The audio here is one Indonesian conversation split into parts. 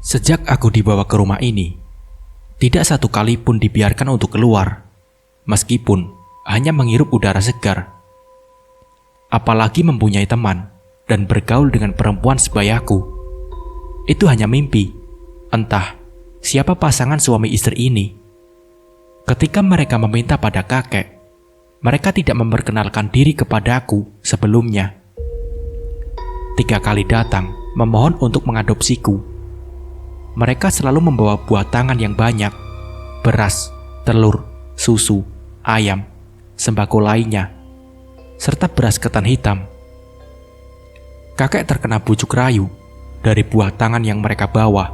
Sejak aku dibawa ke rumah ini, tidak satu kali pun dibiarkan untuk keluar, meskipun hanya menghirup udara segar. Apalagi mempunyai teman dan bergaul dengan perempuan sebayaku. Itu hanya mimpi. Entah siapa pasangan suami istri ini. Ketika mereka meminta pada kakek, mereka tidak memperkenalkan diri kepadaku sebelumnya. 3 kali datang memohon untuk mengadopsiku. Mereka selalu membawa buah tangan yang banyak, beras, telur, susu, ayam, sembako lainnya, serta beras ketan hitam. Kakek terkena bujuk rayu dari buah tangan yang mereka bawa.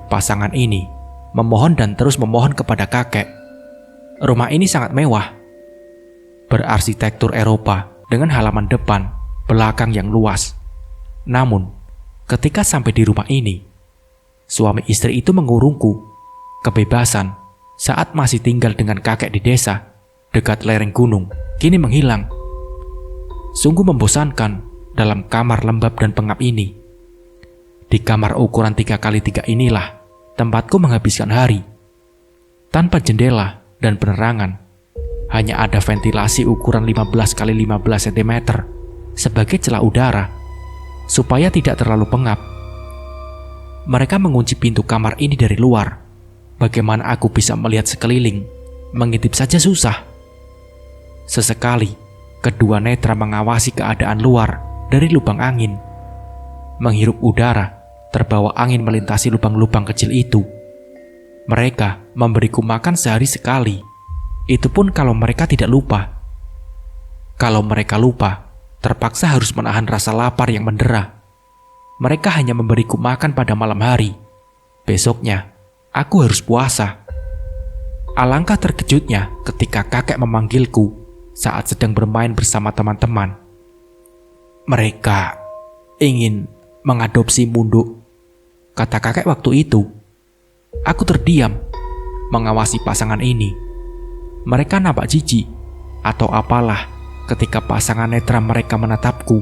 Pasangan ini memohon dan terus memohon kepada kakek. Rumah ini sangat mewah, berarsitektur Eropa dengan halaman depan, belakang yang luas. Namun, ketika sampai di rumah ini, suami istri itu mengurungku. Kebebasan saat masih tinggal dengan kakek di desa, dekat lereng gunung, kini menghilang. Sungguh membosankan dalam kamar lembab dan pengap ini. Di kamar ukuran 3x3 inilah tempatku menghabiskan hari. Tanpa jendela dan penerangan, hanya ada ventilasi ukuran 15x15 cm sebagai celah udara, supaya tidak terlalu pengap. Mereka mengunci pintu kamar ini dari luar. Bagaimana aku bisa melihat sekeliling? Mengintip saja susah. Sesekali, kedua netra mengawasi keadaan luar dari lubang angin. Menghirup udara, terbawa angin melintasi lubang-lubang kecil itu. Mereka memberiku makan sehari sekali. Itu pun kalau mereka tidak lupa. Kalau mereka lupa, terpaksa harus menahan rasa lapar yang mendera. Mereka hanya memberiku makan pada malam hari. Besoknya, aku harus puasa. Alangkah terkejutnya ketika kakek memanggilku saat sedang bermain bersama teman-teman. Mereka ingin mengadopsi Munduk, kata kakek waktu itu. Aku terdiam, mengawasi pasangan ini. Mereka nampak jijik atau apalah ketika pasangan netra mereka menatapku.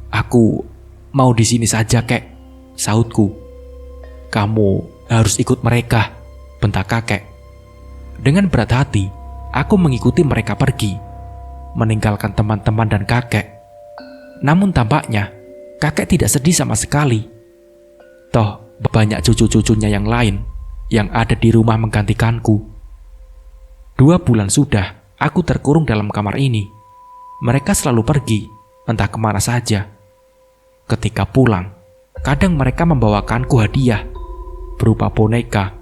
Aku mau di sini saja, kek, sahutku. Kamu harus ikut mereka, bentak kakek. Dengan berat hati, aku mengikuti mereka pergi, meninggalkan teman-teman dan kakek. Namun tampaknya kakek tidak sedih sama sekali. Toh banyak cucu-cucunya yang lain yang ada di rumah menggantikanku. 2 bulan sudah aku terkurung dalam kamar ini. Mereka selalu pergi, entah kemana saja. Ketika pulang, kadang mereka membawakanku hadiah berupa boneka,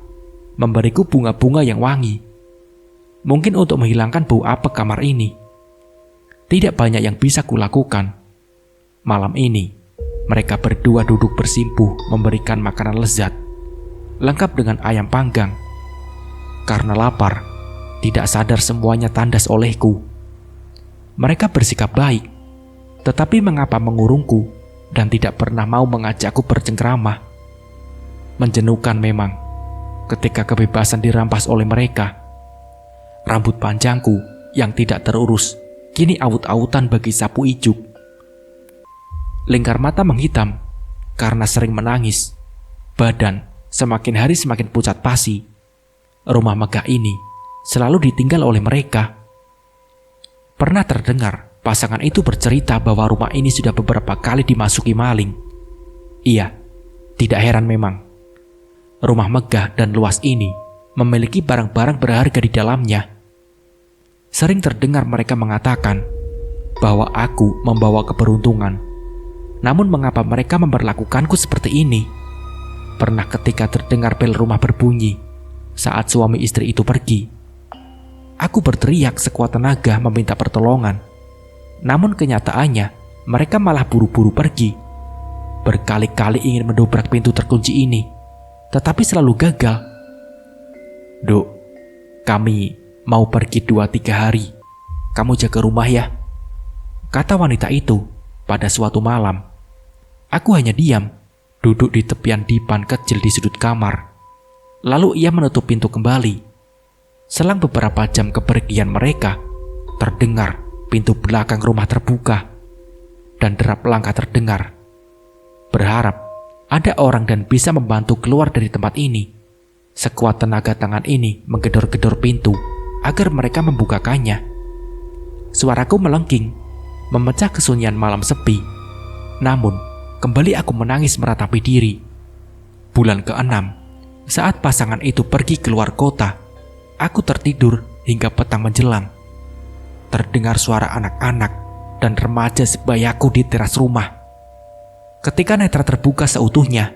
memberiku bunga-bunga yang wangi. Mungkin untuk menghilangkan bau apek kamar ini. Tidak banyak yang bisa kulakukan. Malam ini, mereka berdua duduk bersimpuh memberikan makanan lezat, lengkap dengan ayam panggang. Karena lapar, tidak sadar semuanya tandas olehku. Mereka bersikap baik, tetapi mengapa mengurungku dan tidak pernah mau mengajakku bercengkrama? Menjenuhkan memang, ketika kebebasan dirampas oleh mereka. Rambut panjangku yang tidak terurus kini awut-awutan bagi sapu ijuk. Lingkar mata menghitam karena sering menangis. Badan semakin hari semakin pucat pasi. Rumah megah ini selalu ditinggal oleh mereka. Pernah terdengar pasangan itu bercerita bahwa rumah ini sudah beberapa kali dimasuki maling. Iya, tidak heran memang. Rumah megah dan luas ini memiliki barang-barang berharga di dalamnya. Sering terdengar mereka mengatakan bahwa aku membawa keberuntungan. Namun mengapa mereka memperlakukanku seperti ini? Pernah ketika terdengar bel rumah berbunyi saat suami istri itu pergi. Aku berteriak sekuat tenaga meminta pertolongan. Namun kenyataannya mereka malah buru-buru pergi. Berkali-kali ingin mendobrak pintu terkunci ini, tetapi selalu gagal. Duk, kami mau pergi 2-3 hari. Kamu jaga rumah ya, kata wanita itu pada suatu malam. Aku hanya diam, duduk di tepian dipan kecil di sudut kamar. Lalu ia menutup pintu kembali. Selang beberapa jam kepergian mereka, terdengar pintu belakang rumah terbuka dan derap langkah terdengar. Berharap Ada orang dan bisa membantu keluar dari tempat ini. Sekuat tenaga tangan ini menggedor-gedor pintu agar mereka membukakannya. Suaraku melengking, memecah kesunyian malam sepi. Namun, kembali aku menangis meratapi diri. Bulan ke-6, saat pasangan itu pergi keluar kota, aku tertidur hingga petang menjelang. Terdengar suara anak-anak dan remaja sebayaku di teras rumah. Ketika netra terbuka seutuhnya,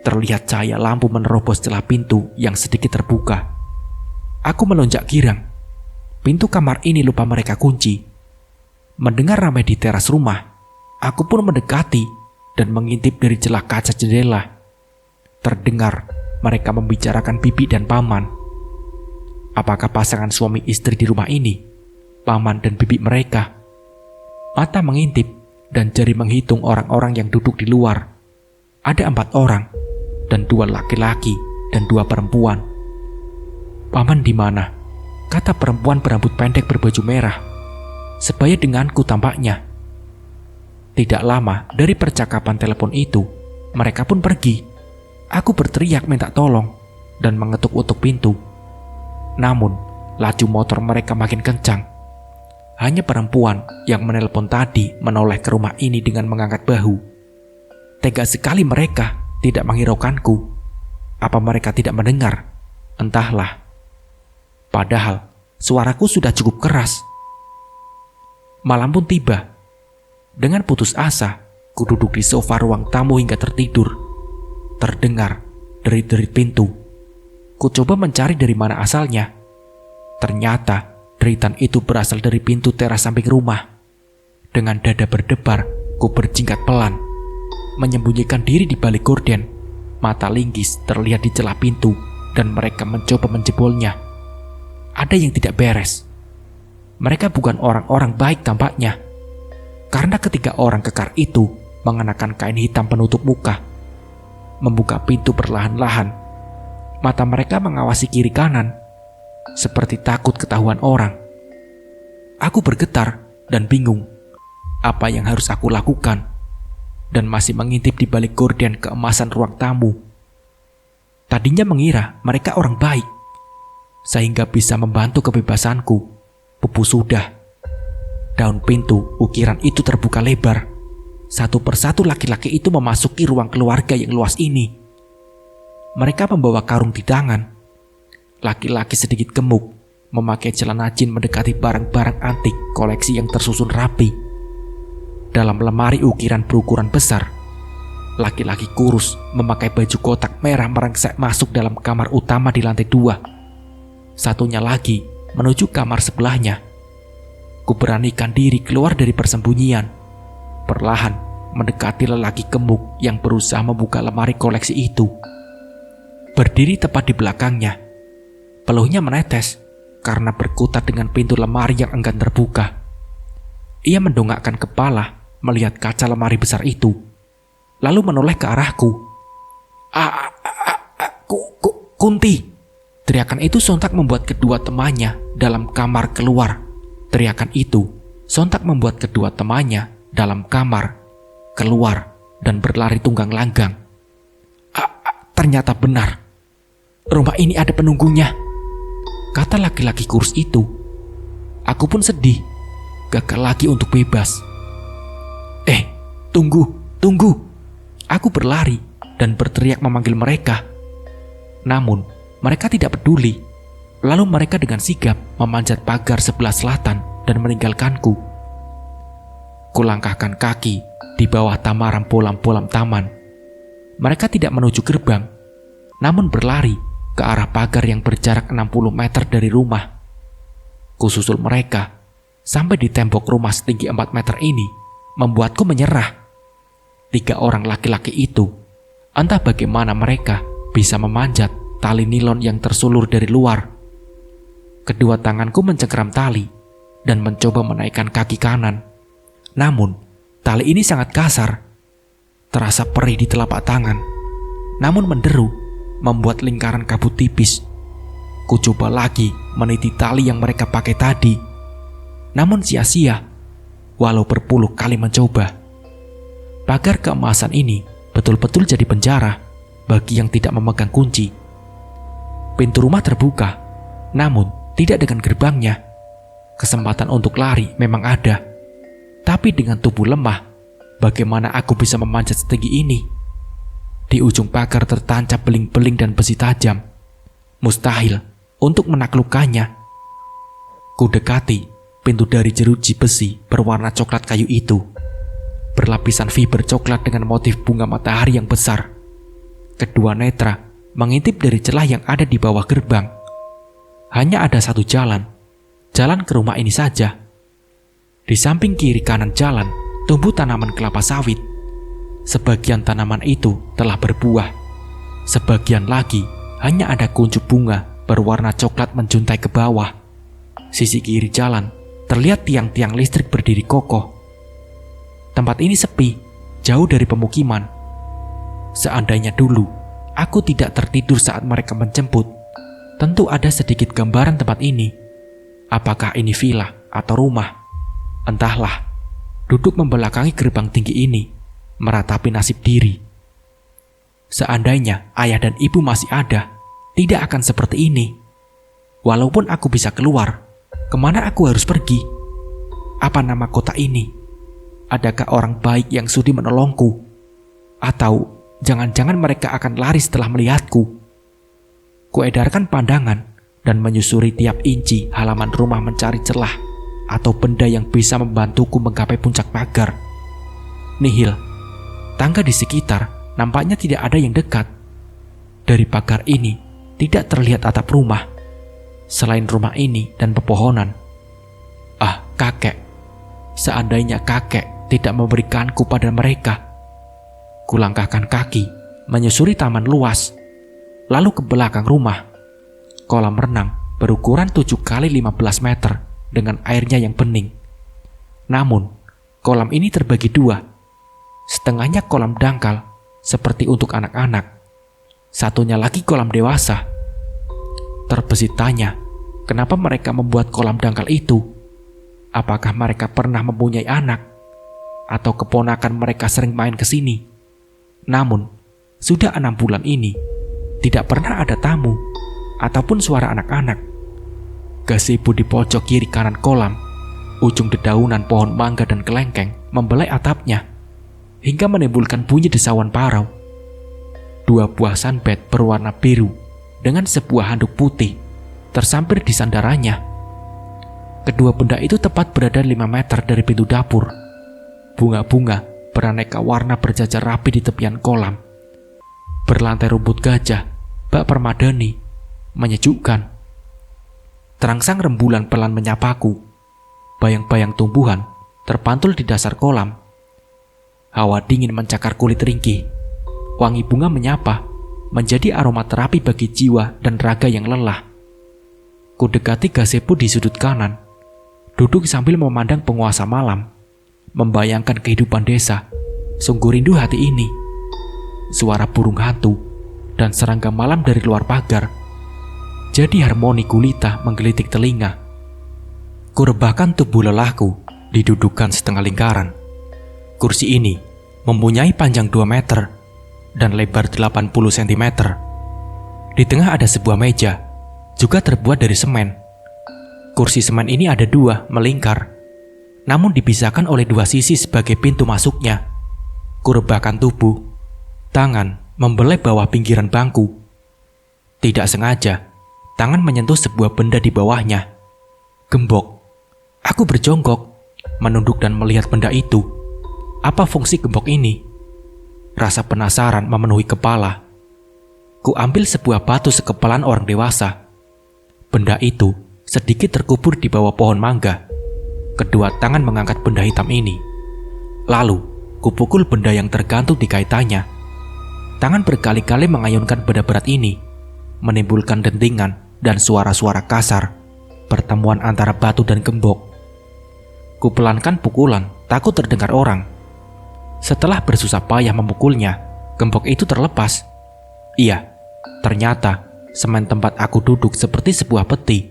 terlihat cahaya lampu menerobos celah pintu yang sedikit terbuka. Aku melonjak girang. Pintu kamar ini lupa mereka kunci. Mendengar ramai di teras rumah, aku pun mendekati dan mengintip dari celah kaca jendela. Terdengar mereka membicarakan bibi dan paman. Apakah pasangan suami istri di rumah ini, paman dan bibi mereka? Mata mengintip dan jari menghitung orang-orang yang duduk di luar. Ada 4 orang, dan 2 laki-laki dan 2 perempuan. "Paman di mana?" kata perempuan berambut pendek berbaju merah. Sebaya denganku tampaknya. Tidak lama dari percakapan telepon itu, mereka pun pergi. Aku berteriak minta tolong dan mengetuk-utuk pintu. Namun, laju motor mereka makin kencang. Hanya perempuan yang menelpon tadi menoleh ke rumah ini dengan mengangkat bahu. Tega sekali mereka tidak menghiraukanku. Apa mereka tidak mendengar? Entahlah. Padahal suaraku sudah cukup keras. Malam pun tiba. Dengan putus asa, ku duduk di sofa ruang tamu hingga tertidur. Terdengar derit-derit pintu. Ku coba mencari dari mana asalnya. Ternyata deritan itu berasal dari pintu teras samping rumah. Dengan dada berdebar, ku berjingkat pelan, menyembunyikan diri di balik gorden. Mata linggis terlihat di celah pintu dan mereka mencoba menjebolnya. Ada yang tidak beres. Mereka bukan orang-orang baik tampaknya. Karena ketiga orang kekar itu mengenakan kain hitam penutup muka. Membuka pintu perlahan-lahan. Mata mereka mengawasi kiri kanan, seperti takut ketahuan orang. Aku bergetar dan bingung apa yang harus aku lakukan, dan masih mengintip di balik gorden keemasan ruang tamu. Tadinya mengira mereka orang baik, sehingga bisa membantu kebebasanku. Pupus sudah. Daun pintu ukiran itu terbuka lebar. Satu persatu laki-laki itu memasuki ruang keluarga yang luas ini. Mereka membawa karung di tangan. Laki-laki sedikit gemuk, memakai celana jin mendekati barang-barang antik koleksi yang tersusun rapi. Dalam lemari ukiran berukuran besar, laki-laki kurus memakai baju kotak merah merangsek masuk dalam kamar utama di lantai 2. Satunya lagi menuju kamar sebelahnya. Kuberanikan diri keluar dari persembunyian, perlahan mendekati lelaki gemuk yang berusaha membuka lemari koleksi itu. Berdiri tepat di belakangnya, peluhnya menetes karena berkutat dengan pintu lemari yang enggan terbuka. Ia mendongakkan kepala melihat kaca lemari besar itu, lalu menoleh ke arahku. Kunti!" Teriakan itu sontak membuat kedua temannya dalam kamar keluar. Teriakan itu sontak membuat kedua temannya dalam kamar keluar dan berlari tunggang langgang. Ternyata benar. Rumah ini ada penunggunya, kata laki-laki kurus itu. Aku pun sedih, gagal lagi untuk bebas. Tunggu. Aku berlari dan berteriak memanggil mereka. Namun, mereka tidak peduli. Lalu mereka dengan sigap memanjat pagar sebelah selatan dan meninggalkanku. Kulangkahkan kaki di bawah tamaram bolam-bolam taman. Mereka tidak menuju gerbang, namun berlari ke arah pagar yang berjarak 60 meter dari rumah. Kususul mereka sampai di tembok rumah setinggi 4 meter ini, membuatku menyerah. 3 orang laki-laki itu, entah bagaimana mereka bisa memanjat tali nilon yang tersulur dari luar. Kedua tanganku mencengkeram tali dan mencoba menaikkan kaki kanan. Namun, tali ini sangat kasar. Terasa perih di telapak tangan, namun menderu, membuat lingkaran kabut tipis. Ku coba lagi meniti tali yang mereka pakai tadi, namun sia-sia, walau berpuluh kali mencoba. Pagar keemasan ini betul-betul jadi penjara bagi yang tidak memegang kunci. Pintu rumah terbuka, namun tidak dengan gerbangnya. Kesempatan untuk lari memang ada, tapi dengan tubuh lemah, bagaimana aku bisa memanjat setinggi ini? Di ujung pagar tertancap beling-beling dan besi tajam. Mustahil untuk menaklukkannya. Ku dekati pintu dari jeruji besi berwarna coklat kayu itu, berlapisan fiber coklat dengan motif bunga matahari yang besar. Kedua netra mengintip dari celah yang ada di bawah gerbang. Hanya ada satu jalan ke rumah ini saja. Di samping kiri kanan jalan tumbuh tanaman kelapa sawit. Sebagian tanaman itu telah berbuah. Sebagian lagi hanya ada kuncup bunga berwarna coklat menjuntai ke bawah. Sisi kiri jalan terlihat tiang-tiang listrik berdiri kokoh. Tempat ini sepi, jauh dari pemukiman. Seandainya dulu aku tidak tertidur saat mereka menjemput, tentu ada sedikit gambaran tempat ini. Apakah ini villa atau rumah? Entahlah. Duduk membelakangi gerbang tinggi ini, meratapi nasib diri. Seandainya ayah dan ibu masih ada, tidak akan seperti ini. Walaupun aku bisa keluar, kemana aku harus pergi? Apa nama kota ini? Adakah orang baik yang sudi menolongku? Atau jangan-jangan mereka akan lari setelah melihatku? Kuedarkan pandangan dan menyusuri tiap inci halaman rumah mencari celah atau benda yang bisa membantuku menggapai puncak pagar. Nihil. Tangga di sekitar nampaknya tidak ada yang dekat. Dari pagar ini tidak terlihat atap rumah, selain rumah ini dan pepohonan. Ah, kakek. Seandainya kakek tidak memberikanku pada mereka. Kulangkahkan kaki, menyusuri taman luas, lalu ke belakang rumah. Kolam renang berukuran 7 kali 15 meter dengan airnya yang bening. Namun, kolam ini terbagi dua. Setengahnya kolam dangkal, seperti untuk anak-anak. Satunya lagi kolam dewasa. Terbesit tanya, kenapa mereka membuat kolam dangkal itu? Apakah mereka pernah mempunyai anak? Atau keponakan mereka sering main ke sini? Namun, sudah 6 bulan ini, tidak pernah ada tamu ataupun suara anak-anak. Gazebo di pojok kiri kanan kolam, ujung dedaunan pohon mangga dan kelengkeng membelai atapnya, hingga menimbulkan bunyi desauan parau. 2 buah sunbed berwarna biru dengan sebuah handuk putih tersampir di sandarannya. Kedua benda itu tepat berada 5 meter dari pintu dapur. Bunga-bunga beraneka warna berjajar rapi di tepian kolam. Berlantai rumput gajah, bak permadani, menyejukkan. Terangsang rembulan pelan menyapaku. Bayang-bayang tumbuhan terpantul di dasar kolam. Hawa dingin mencakar kulit ringkih. Wangi bunga menyapa, menjadi aroma terapi bagi jiwa dan raga yang lelah. Ku dekati gazebo di sudut kanan, duduk sambil memandang penguasa malam, membayangkan kehidupan desa. Sungguh rindu hati ini. Suara burung hantu dan serangga malam dari luar pagar jadi harmoni gulita menggelitik telinga. Kurebahkan tubuh lelahku didudukan setengah lingkaran. Kursi ini mempunyai panjang 2 meter dan lebar 80 cm. Di tengah ada sebuah meja, juga terbuat dari semen. Kursi semen ini ada 2 melingkar, namun dipisahkan oleh 2 sisi sebagai pintu masuknya. Kurebahkan tubuh, tangan membelai bawah pinggiran bangku. Tidak sengaja, tangan menyentuh sebuah benda di bawahnya. Gembok. Aku berjongkok, menunduk dan melihat benda itu. Apa fungsi gembok ini? Rasa penasaran memenuhi kepala. Ku ambil sebuah batu sekepalan orang dewasa. Benda itu sedikit terkubur di bawah pohon mangga. Kedua tangan mengangkat benda hitam ini. Lalu, kupukul benda yang tergantung di kaitannya. Tangan berkali-kali mengayunkan benda berat ini, menimbulkan dentingan dan suara-suara kasar, pertemuan antara batu dan gembok. Kupelankan pukulan, takut terdengar orang. Setelah bersusah payah memukulnya, gembok itu terlepas. Iya, ternyata semen tempat aku duduk seperti sebuah peti.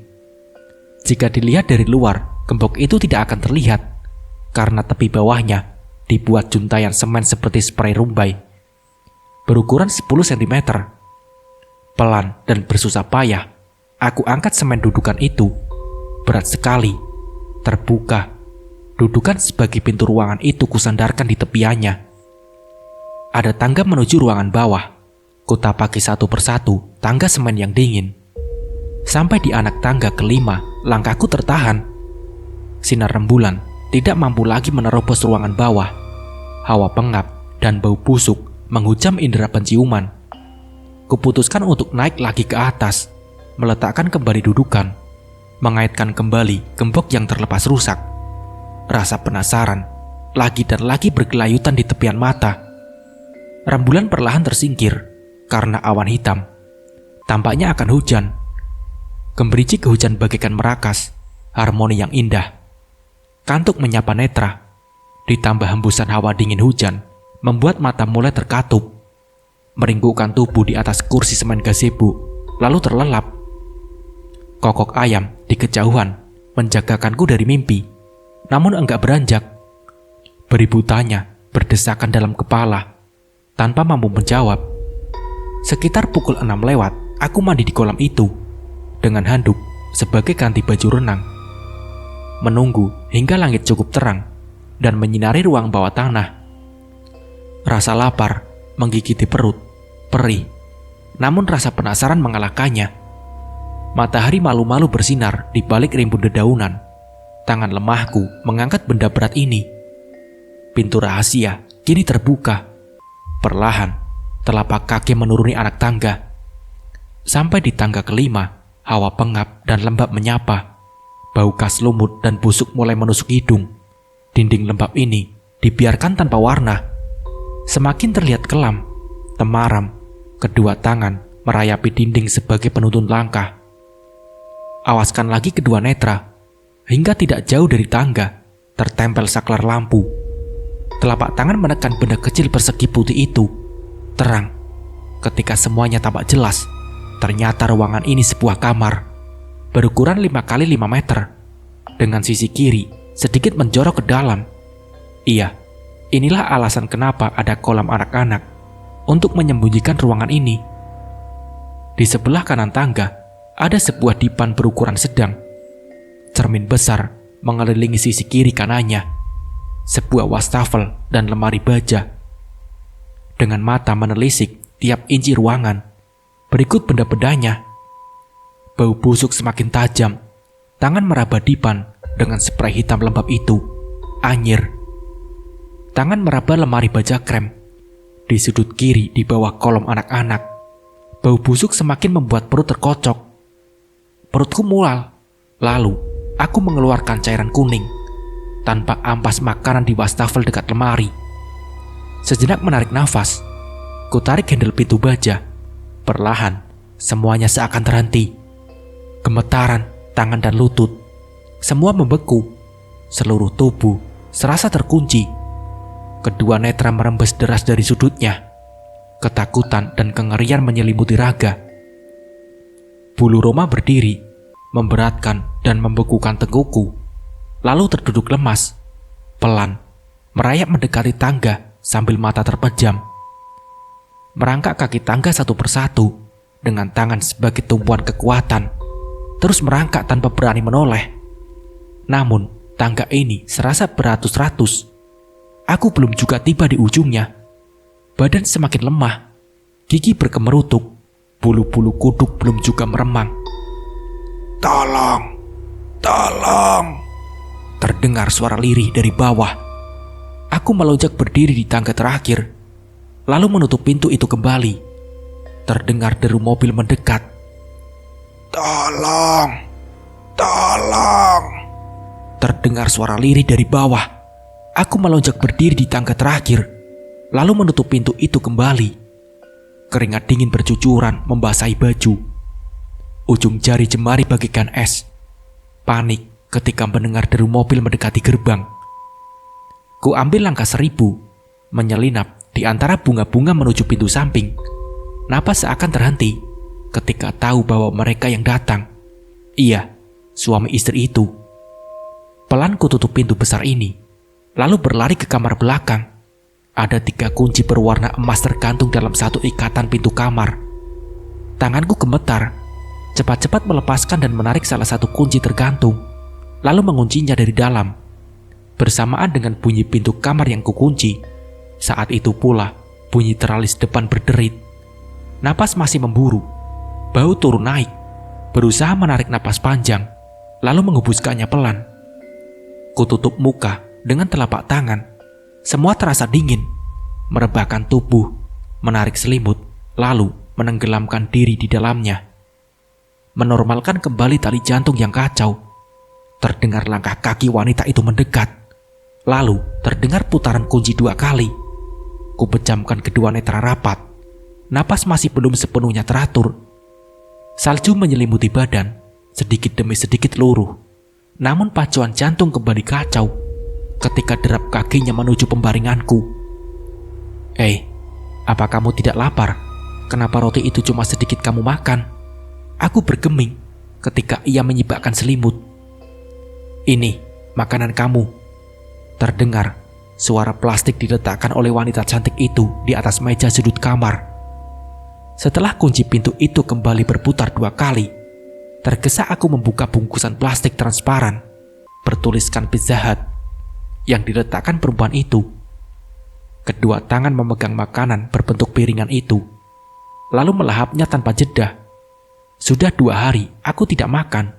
Jika dilihat dari luar, gembok itu tidak akan terlihat, karena tepi bawahnya dibuat juntayan semen seperti spray rumbai. berukuran 10 cm. Pelan dan bersusah payah, aku angkat semen dudukan itu. Berat sekali, terbuka. Dudukan sebagai pintu ruangan itu kusandarkan di tepiannya. Ada tangga menuju ruangan bawah. Kutapaki satu persatu tangga semen yang dingin. Sampai di anak tangga kelima, langkahku tertahan. Sinar rembulan tidak mampu lagi menerobos ruangan bawah. Hawa pengap dan bau busuk menghujam indera penciuman. Kuputuskan untuk naik lagi ke atas, meletakkan kembali dudukan, mengaitkan kembali gembok yang terlepas rusak. Rasa penasaran lagi dan lagi bergelayutan di tepian mata. Rembulan perlahan tersingkir karena awan hitam. Tampaknya akan hujan. Gemericik hujan bagaikan merakas, harmoni yang indah. Kantuk menyapa netra, ditambah hembusan hawa dingin hujan, membuat mata mulai terkatup. Meringkukkan tubuh di atas kursi semen gazebo, lalu terlelap. Kokok ayam di kejauhan menjagakanku dari mimpi, namun enggak beranjak. Beribu tanya berdesakan dalam kepala, tanpa mampu menjawab. Sekitar pukul 6 lewat, aku mandi di kolam itu, dengan handuk sebagai ganti baju renang. Menunggu hingga langit cukup terang dan menyinari ruang bawah tanah. Rasa lapar menggigiti perut, perih, namun rasa penasaran mengalahkannya. Matahari malu-malu bersinar di balik rimbun dedaunan. Tangan lemahku mengangkat benda berat ini. Pintu rahasia kini terbuka. Perlahan, telapak kaki menuruni anak tangga. Sampai di tangga kelima, hawa pengap dan lembab menyapa. Bau gas lumut dan busuk mulai menusuk hidung. Dinding lembab ini dibiarkan tanpa warna. Semakin terlihat kelam, temaram. Kedua tangan merayapi dinding sebagai penuntun langkah. Awaskan lagi kedua netra, hingga tidak jauh dari tangga, tertempel saklar lampu. Telapak tangan menekan benda kecil persegi putih itu. Terang. Ketika semuanya tampak jelas, ternyata ruangan ini sebuah kamar, berukuran 5 kali 5 meter, dengan sisi kiri sedikit menjorok ke dalam. Iya, inilah alasan kenapa ada kolam anak-anak, untuk menyembunyikan ruangan ini. Di sebelah kanan tangga, ada sebuah dipan berukuran sedang. Cermin besar mengelilingi sisi kiri kanannya, sebuah wastafel dan lemari baja. Dengan mata menelisik tiap inci ruangan, berikut benda-bendanya. Bau busuk semakin tajam. Tangan meraba dipan dengan spray hitam lembab itu. Anyir. Tangan meraba lemari baja krem. Di sudut kiri di bawah kolom anak-anak. Bau busuk semakin membuat perut terkocok. Perutku mual. Lalu, aku mengeluarkan cairan kuning. Tanpa ampas makanan di wastafel dekat lemari. Sejenak menarik nafas. Ku tarik handle pintu baja. Perlahan, semuanya seakan terhenti. Gemetaran, tangan dan lutut. Semua membeku. Seluruh tubuh serasa terkunci. Kedua netra merembes deras dari sudutnya. Ketakutan dan kengerian menyelimuti raga. Bulu Roma berdiri, memberatkan dan membekukan tengkukku. Lalu terduduk lemas. Pelan, merayap mendekati tangga sambil mata terpejam. Merangkak kaki tangga satu persatu dengan tangan sebagai tumpuan kekuatan. Terus merangkak tanpa berani menoleh. Namun, tangga ini serasa beratus-ratus. Aku belum juga tiba di ujungnya. Badan semakin lemah. Gigi berkemerutuk. Bulu-bulu kuduk belum juga meremang. "Tolong! Tolong!" Terdengar suara lirih dari bawah. Aku melonjak berdiri di tangga terakhir, lalu menutup pintu itu kembali. Terdengar deru mobil mendekat. "Tolong! Tolong!" Terdengar suara lirih dari bawah. Aku melonjak berdiri di tangga terakhir, lalu menutup pintu itu kembali. Keringat dingin bercucuran membasahi baju. Ujung jari jemari bagaikan es. Panik ketika mendengar deru mobil mendekati gerbang. Ku ambil langkah 1000, menyelinap di antara bunga-bunga menuju pintu samping. Napas seakan terhenti ketika tahu bahwa mereka yang datang. Iya, suami istri itu. Pelan ku tutup pintu besar ini, lalu berlari ke kamar belakang. Ada 3 kunci berwarna emas tergantung dalam satu ikatan pintu kamar. Tanganku gemetar, cepat-cepat melepaskan dan menarik salah satu kunci tergantung, lalu menguncinya dari dalam. Bersamaan dengan bunyi pintu kamar yang kukunci, saat itu pula bunyi teralis depan berderit. Napas masih memburu, bau turun naik, berusaha menarik napas panjang, lalu menghembuskannya pelan. Kututup muka dengan telapak tangan. Semua terasa dingin, merebahkan tubuh, menarik selimut, lalu menenggelamkan diri di dalamnya. Menormalkan kembali tali jantung yang kacau. Terdengar langkah kaki wanita itu mendekat. Lalu terdengar putaran kunci 2 kali. Kupejamkan kedua netra rapat. Napas masih belum sepenuhnya teratur. Salju menyelimuti badan, sedikit demi sedikit luruh. Namun pacuan jantung kembali kacau ketika derap kakinya menuju pembaringanku. Apa kamu tidak lapar? Kenapa roti itu cuma sedikit kamu makan? Aku bergeming ketika ia menyibakkan selimut. Ini makanan kamu. Terdengar suara plastik diletakkan oleh wanita cantik itu di atas meja sudut kamar. Setelah kunci pintu itu kembali berputar 2 kali, tergesa aku membuka bungkusan plastik transparan bertuliskan Pizza Hut yang diletakkan perempuan itu. Kedua tangan memegang makanan berbentuk piringan itu, lalu melahapnya tanpa jeda. Sudah 2 hari aku tidak makan.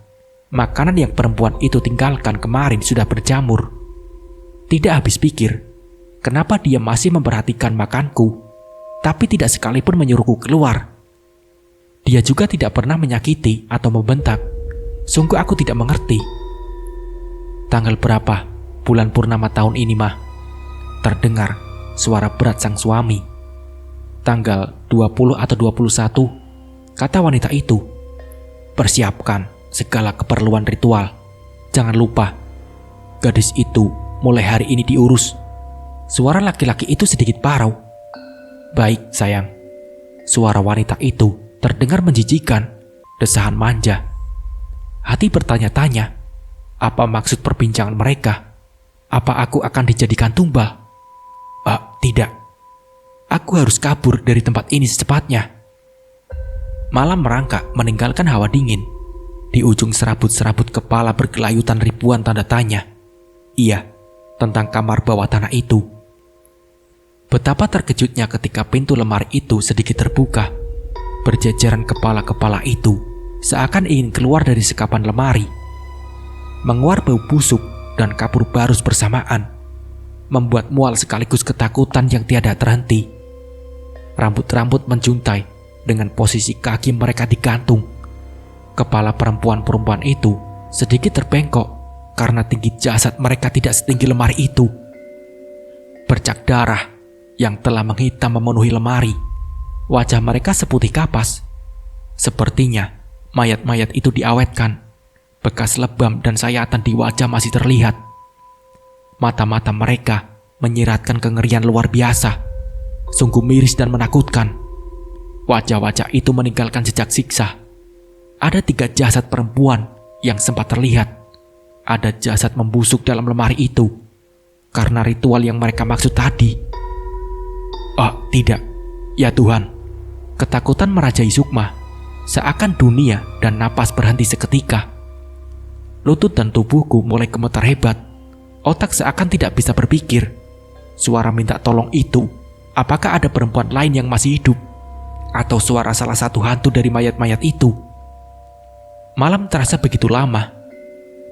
Makanan yang perempuan itu tinggalkan kemarin sudah berjamur. Tidak habis pikir, kenapa dia masih memperhatikan makanku, tapi tidak sekalipun menyuruhku keluar. Dia juga tidak pernah menyakiti atau membentak. Sungguh aku tidak mengerti. Tanggal berapa bulan purnama tahun ini, Mah? Terdengar suara berat sang suami. Tanggal 20 atau 21, kata wanita itu. Persiapkan segala keperluan ritual. Jangan lupa, gadis itu mulai hari ini diurus. Suara laki-laki itu sedikit parau. Baik, sayang. Suara wanita itu terdengar menjijikan, desahan manja. Hati bertanya-tanya, apa maksud perbincangan mereka? Apa aku akan dijadikan tumbal? Tidak. Aku harus kabur dari tempat ini secepatnya. Malam merangkak meninggalkan hawa dingin. Di ujung serabut-serabut kepala bergelayutan ribuan tanda tanya. Iya, tentang kamar bawah tanah itu. Betapa terkejutnya ketika pintu lemari itu sedikit terbuka. Berjajaran kepala-kepala itu seakan ingin keluar dari sekapan lemari. Menguar bau busuk dan kapur barus bersamaan, membuat mual sekaligus ketakutan yang tiada terhenti. Rambut-rambut menjuntai dengan posisi kaki mereka digantung. Kepala perempuan-perempuan itu sedikit terbengkok karena tinggi jasad mereka tidak setinggi lemari itu. Bercak darah yang telah menghitam memenuhi lemari. Wajah mereka seputih kapas. Sepertinya mayat-mayat itu diawetkan. Bekas lebam dan sayatan di wajah masih terlihat. Mata-mata mereka menyiratkan kengerian luar biasa. Sungguh miris dan menakutkan. Wajah-wajah itu meninggalkan jejak siksa. Ada 3 jasad perempuan yang sempat terlihat. Ada jasad membusuk dalam lemari itu karena ritual yang mereka maksud tadi. Tidak. Ya Tuhan. Ketakutan merajai Sukma. Seakan dunia dan napas berhenti seketika. Lutut dan tubuhku mulai gemetar hebat. Otak seakan tidak bisa berpikir. Suara minta tolong itu, apakah ada perempuan lain yang masih hidup? Atau suara salah satu hantu dari mayat-mayat itu? Malam terasa begitu lama.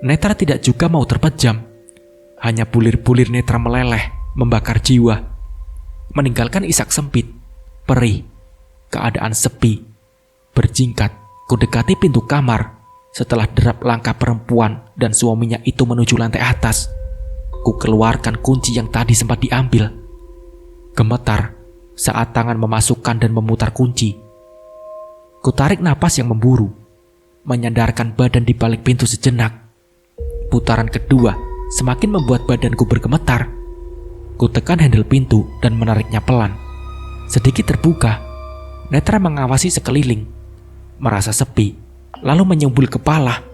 Netra tidak juga mau terpejam. Hanya bulir-bulir netra meleleh, membakar jiwa. Meninggalkan isak sempit, perih, keadaan sepi. Berjingkat, kudekati pintu kamar. Setelah derap langkah perempuan dan suaminya itu menuju lantai atas, ku keluarkan kunci yang tadi sempat diambil. Gemetar saat tangan memasukkan dan memutar kunci. Ku tarik napas yang memburu, menyandarkan badan di balik pintu sejenak. Putaran kedua semakin membuat badanku bergemetar. Ku tekan handle pintu dan menariknya pelan. Sedikit terbuka, netra mengawasi sekeliling, merasa sepi. Lalu menyumbul kepala.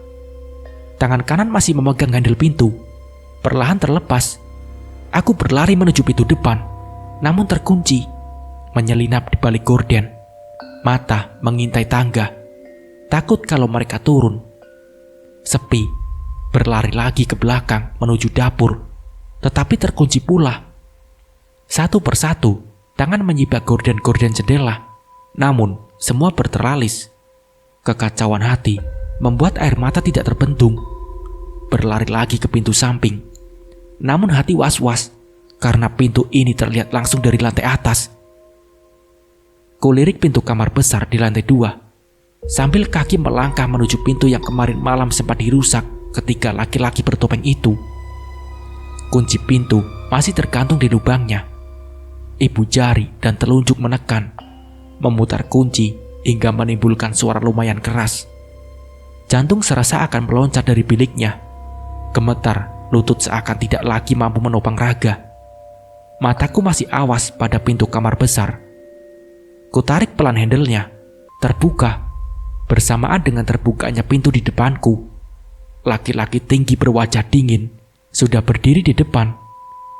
Tangan kanan masih memegang handle pintu. Perlahan terlepas. Aku berlari menuju pintu depan. namun terkunci, menyelinap di balik gorden. Mata mengintai tangga, takut kalau mereka turun. Sepi, berlari lagi ke belakang menuju dapur, tetapi terkunci pula. Satu persatu, tangan menyibak gorden-gorden jendela, namun semua berteralis. Kekacauan hati membuat air mata tidak terbendung. Berlari lagi ke pintu samping, namun hati was-was karena pintu ini terlihat langsung dari lantai atas. Kulirik pintu kamar besar di lantai 2, sambil kaki melangkah menuju pintu yang kemarin malam sempat dirusak ketika laki-laki bertopeng itu. Kunci pintu masih tergantung di lubangnya. Ibu jari dan telunjuk menekan, memutar kunci hingga menimbulkan suara lumayan keras. Jantung serasa akan meloncat dari biliknya. Gemetar, lutut seakan tidak lagi mampu menopang raga. Mataku masih awas pada pintu kamar besar. Kutarik pelan handle-nya, terbuka. Bersamaan dengan terbukanya pintu di depanku, laki-laki tinggi berwajah dingin sudah berdiri di depan.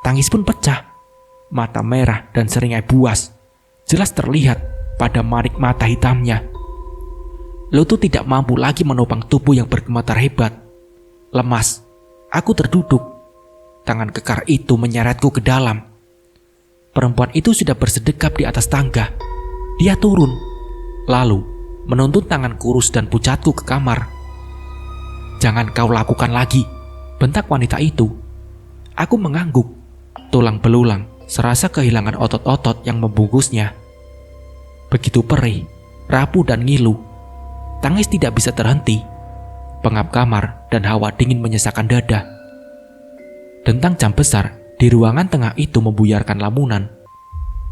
Tangis pun pecah. Mata merah dan seringai buas jelas terlihat pada manik mata hitamnya. Lutut tidak mampu lagi menopang tubuh yang bergemetar hebat. Lemas, aku terduduk. Tangan kekar itu menyeretku ke dalam. Perempuan itu sudah bersedekap di atas tangga. Dia turun, lalu menuntun tangan kurus dan pucatku ke kamar. "Jangan kau lakukan lagi," bentak wanita itu. Aku mengangguk, tulang belulang serasa kehilangan otot-otot yang membungkusnya. Begitu perih, rapuh dan ngilu. Tangis tidak bisa terhenti. Pengap kamar dan hawa dingin menyesakkan dada. Dentang jam besar di ruangan tengah itu membuyarkan lamunan.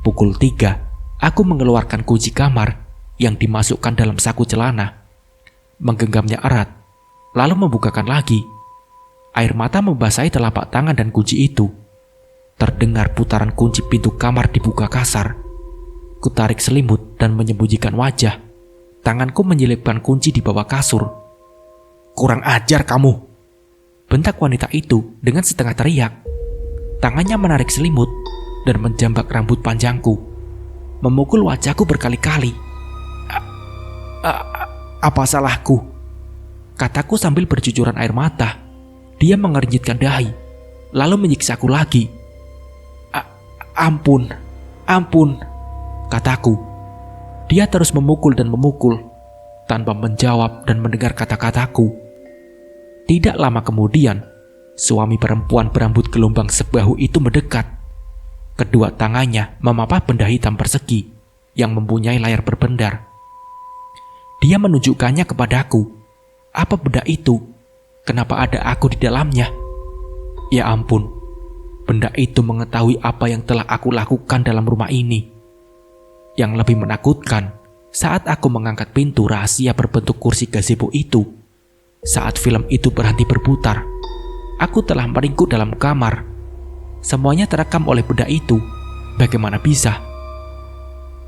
Pukul 3, aku mengeluarkan kunci kamar yang dimasukkan dalam saku celana. Menggenggamnya erat, lalu membukakan lagi. Air mata membasahi telapak tangan dan kunci itu. Terdengar putaran kunci pintu kamar dibuka kasar. Kutarik selimut dan menyembunyikan wajah. Tanganku menyelipkan kunci di bawah kasur. "Kurang ajar kamu!" bentak wanita itu dengan setengah teriak. Tangannya menarik selimut dan menjambak rambut panjangku, memukul wajahku berkali-kali. Apa salahku?" kataku sambil bercucuran air mata. Dia mengernyitkan dahi, lalu menyiksaku lagi. Ampun, kataku. Dia terus memukul dan memukul, tanpa menjawab dan mendengar kata-kataku. Tidak lama kemudian, suami perempuan berambut gelombang sebahu itu mendekat. Kedua tangannya memapah benda hitam persegi yang mempunyai layar berbendar. Dia menunjukkannya kepadaku. Apa benda itu? Kenapa ada aku di dalamnya? Ya ampun, benda itu mengetahui apa yang telah aku lakukan dalam rumah ini. Yang lebih menakutkan, saat aku mengangkat pintu rahasia berbentuk kursi gazebo itu, saat film itu berhenti berputar, aku telah meringkuk dalam kamar. Semuanya terekam oleh benda itu. Bagaimana bisa?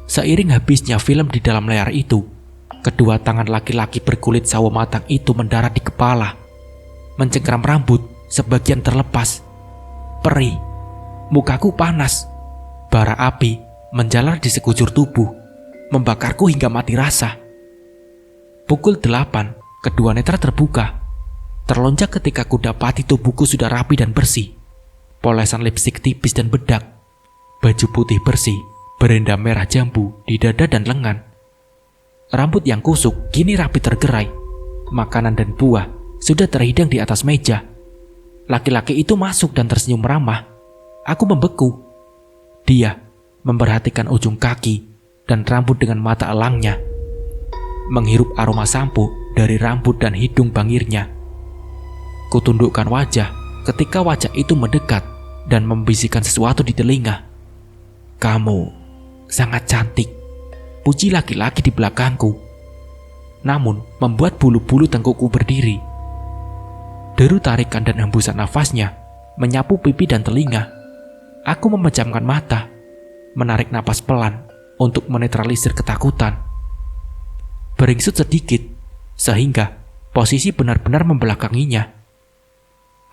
Seiring habisnya film di dalam layar itu, kedua tangan laki-laki berkulit sawo matang itu mendarat di kepala, mencengkram rambut sebagian terlepas. Perih, mukaku panas, bara api menjalar di sekujur tubuh, membakarku hingga mati rasa. Pukul 8, kedua netra terbuka. Terlonjak ketika ku dapati tubuhku sudah rapi dan bersih. Polesan lipstik tipis dan bedak, baju putih bersih, berenda merah jambu di dada dan lengan. Rambut yang kusuk kini rapi tergerai. Makanan dan buah sudah terhidang di atas meja. Laki-laki itu masuk dan tersenyum ramah. Aku membeku. Dia memperhatikan ujung kaki dan rambut dengan mata elangnya, menghirup aroma sampo dari rambut dan hidung bangirnya. Kutundukkan wajah ketika wajah itu mendekat dan membisikkan sesuatu di telinga. "Kamu sangat cantik," puji laki-laki di belakangku. Namun membuat bulu-bulu tengkukku berdiri. Deru tarikan dan hembusan nafasnya menyapu pipi dan telinga. Aku memejamkan mata, menarik napas pelan untuk menetralisir ketakutan. Beringsut sedikit, sehingga posisi benar-benar membelakanginya.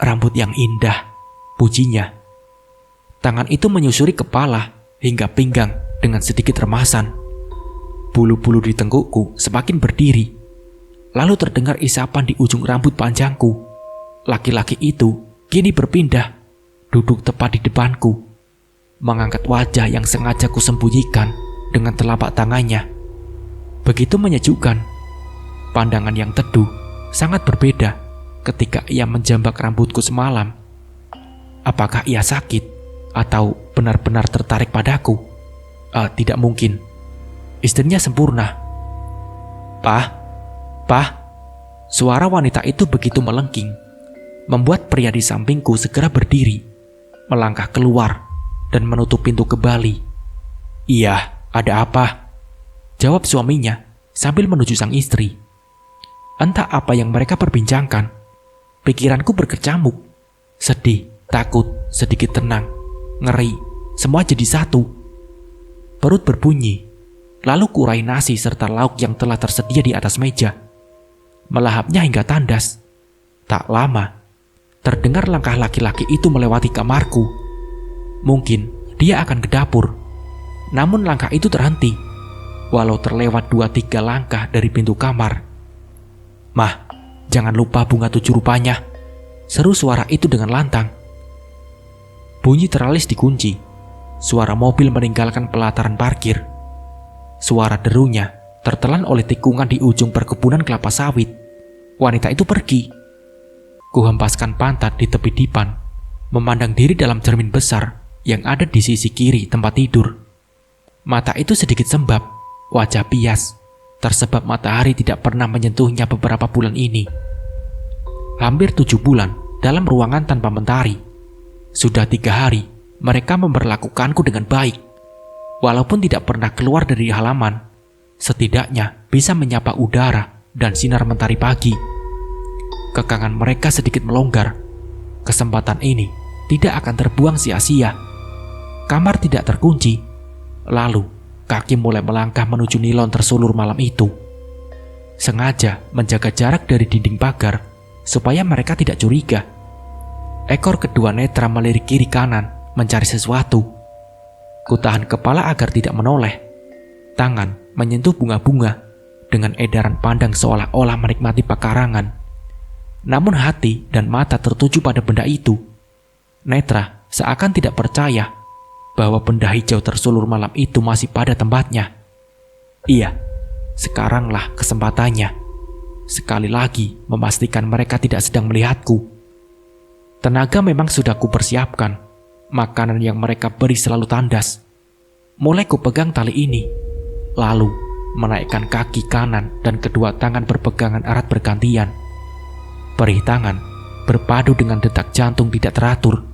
"Rambut yang indah," pujinya. Tangan itu menyusuri kepala, hingga pinggang dengan sedikit remasan. Bulu-bulu di tengkukku semakin berdiri. Lalu terdengar isapan di ujung rambut panjangku. Laki-laki itu kini berpindah, duduk tepat di depanku, mengangkat wajah yang sengaja kusembunyikan dengan telapak tangannya. Begitu menyejukkan. Pandangan yang teduh sangat berbeda ketika ia menjambak rambutku semalam. Apakah ia sakit atau benar-benar tertarik padaku? Tidak mungkin. Istrinya sempurna. Pah, suara wanita itu begitu melengking, membuat pria di sampingku segera berdiri, melangkah keluar dan menutup pintu kembali. Iya, ada apa? Jawab suaminya sambil menuju sang istri. Entah apa yang mereka perbincangkan. Pikiranku berkecamuk. Sedih, takut, sedikit tenang, ngeri, semua jadi satu. Perut berbunyi. Lalu kurai nasi serta lauk yang telah tersedia di atas meja. Melahapnya hingga tandas. Tak lama, terdengar langkah laki-laki itu melewati kamarku. Mungkin dia akan ke dapur. Namun langkah itu terhenti, walau terlewat 2-3 langkah dari pintu kamar. "Mah, jangan lupa bunga 7 rupanya," seru suara itu dengan lantang. Bunyi teralis dikunci. Suara mobil meninggalkan pelataran parkir. Suara derunya tertelan oleh tikungan di ujung perkebunan kelapa sawit. Wanita itu pergi. Kuhempaskan pantat di tepi dipan, memandang diri dalam cermin besar yang ada di sisi kiri tempat tidur. Mata itu sedikit sembab, wajah pias, tersebab matahari tidak pernah menyentuhnya beberapa bulan ini. Hampir 7 bulan dalam ruangan tanpa mentari. Sudah 3 hari mereka memperlakukanku dengan baik. Walaupun tidak pernah keluar dari halaman, setidaknya bisa menyapa udara dan sinar mentari pagi. Kekangan mereka sedikit melonggar. Kesempatan ini tidak akan terbuang sia-sia. Kamar tidak terkunci. Lalu kaki mulai melangkah menuju nilon tersulur malam itu. Sengaja menjaga jarak dari dinding pagar supaya mereka tidak curiga. Ekor kedua netra melirik kiri kanan mencari sesuatu. Kutahan kepala agar tidak menoleh. Tangan menyentuh bunga-bunga dengan edaran pandang seolah-olah menikmati pekarangan. Namun hati dan mata tertuju pada benda itu. Netra seakan tidak percaya bahwa benda hijau tersulur malam itu masih pada tempatnya. Iya, sekaranglah kesempatannya. Sekali lagi memastikan mereka tidak sedang melihatku. Tenaga memang sudah kupersiapkan. Makanan yang mereka beri selalu tandas. Mulai kupegang tali ini, lalu menaikkan kaki kanan dan kedua tangan berpegangan erat bergantian. Perih tangan berpadu dengan detak jantung tidak teratur.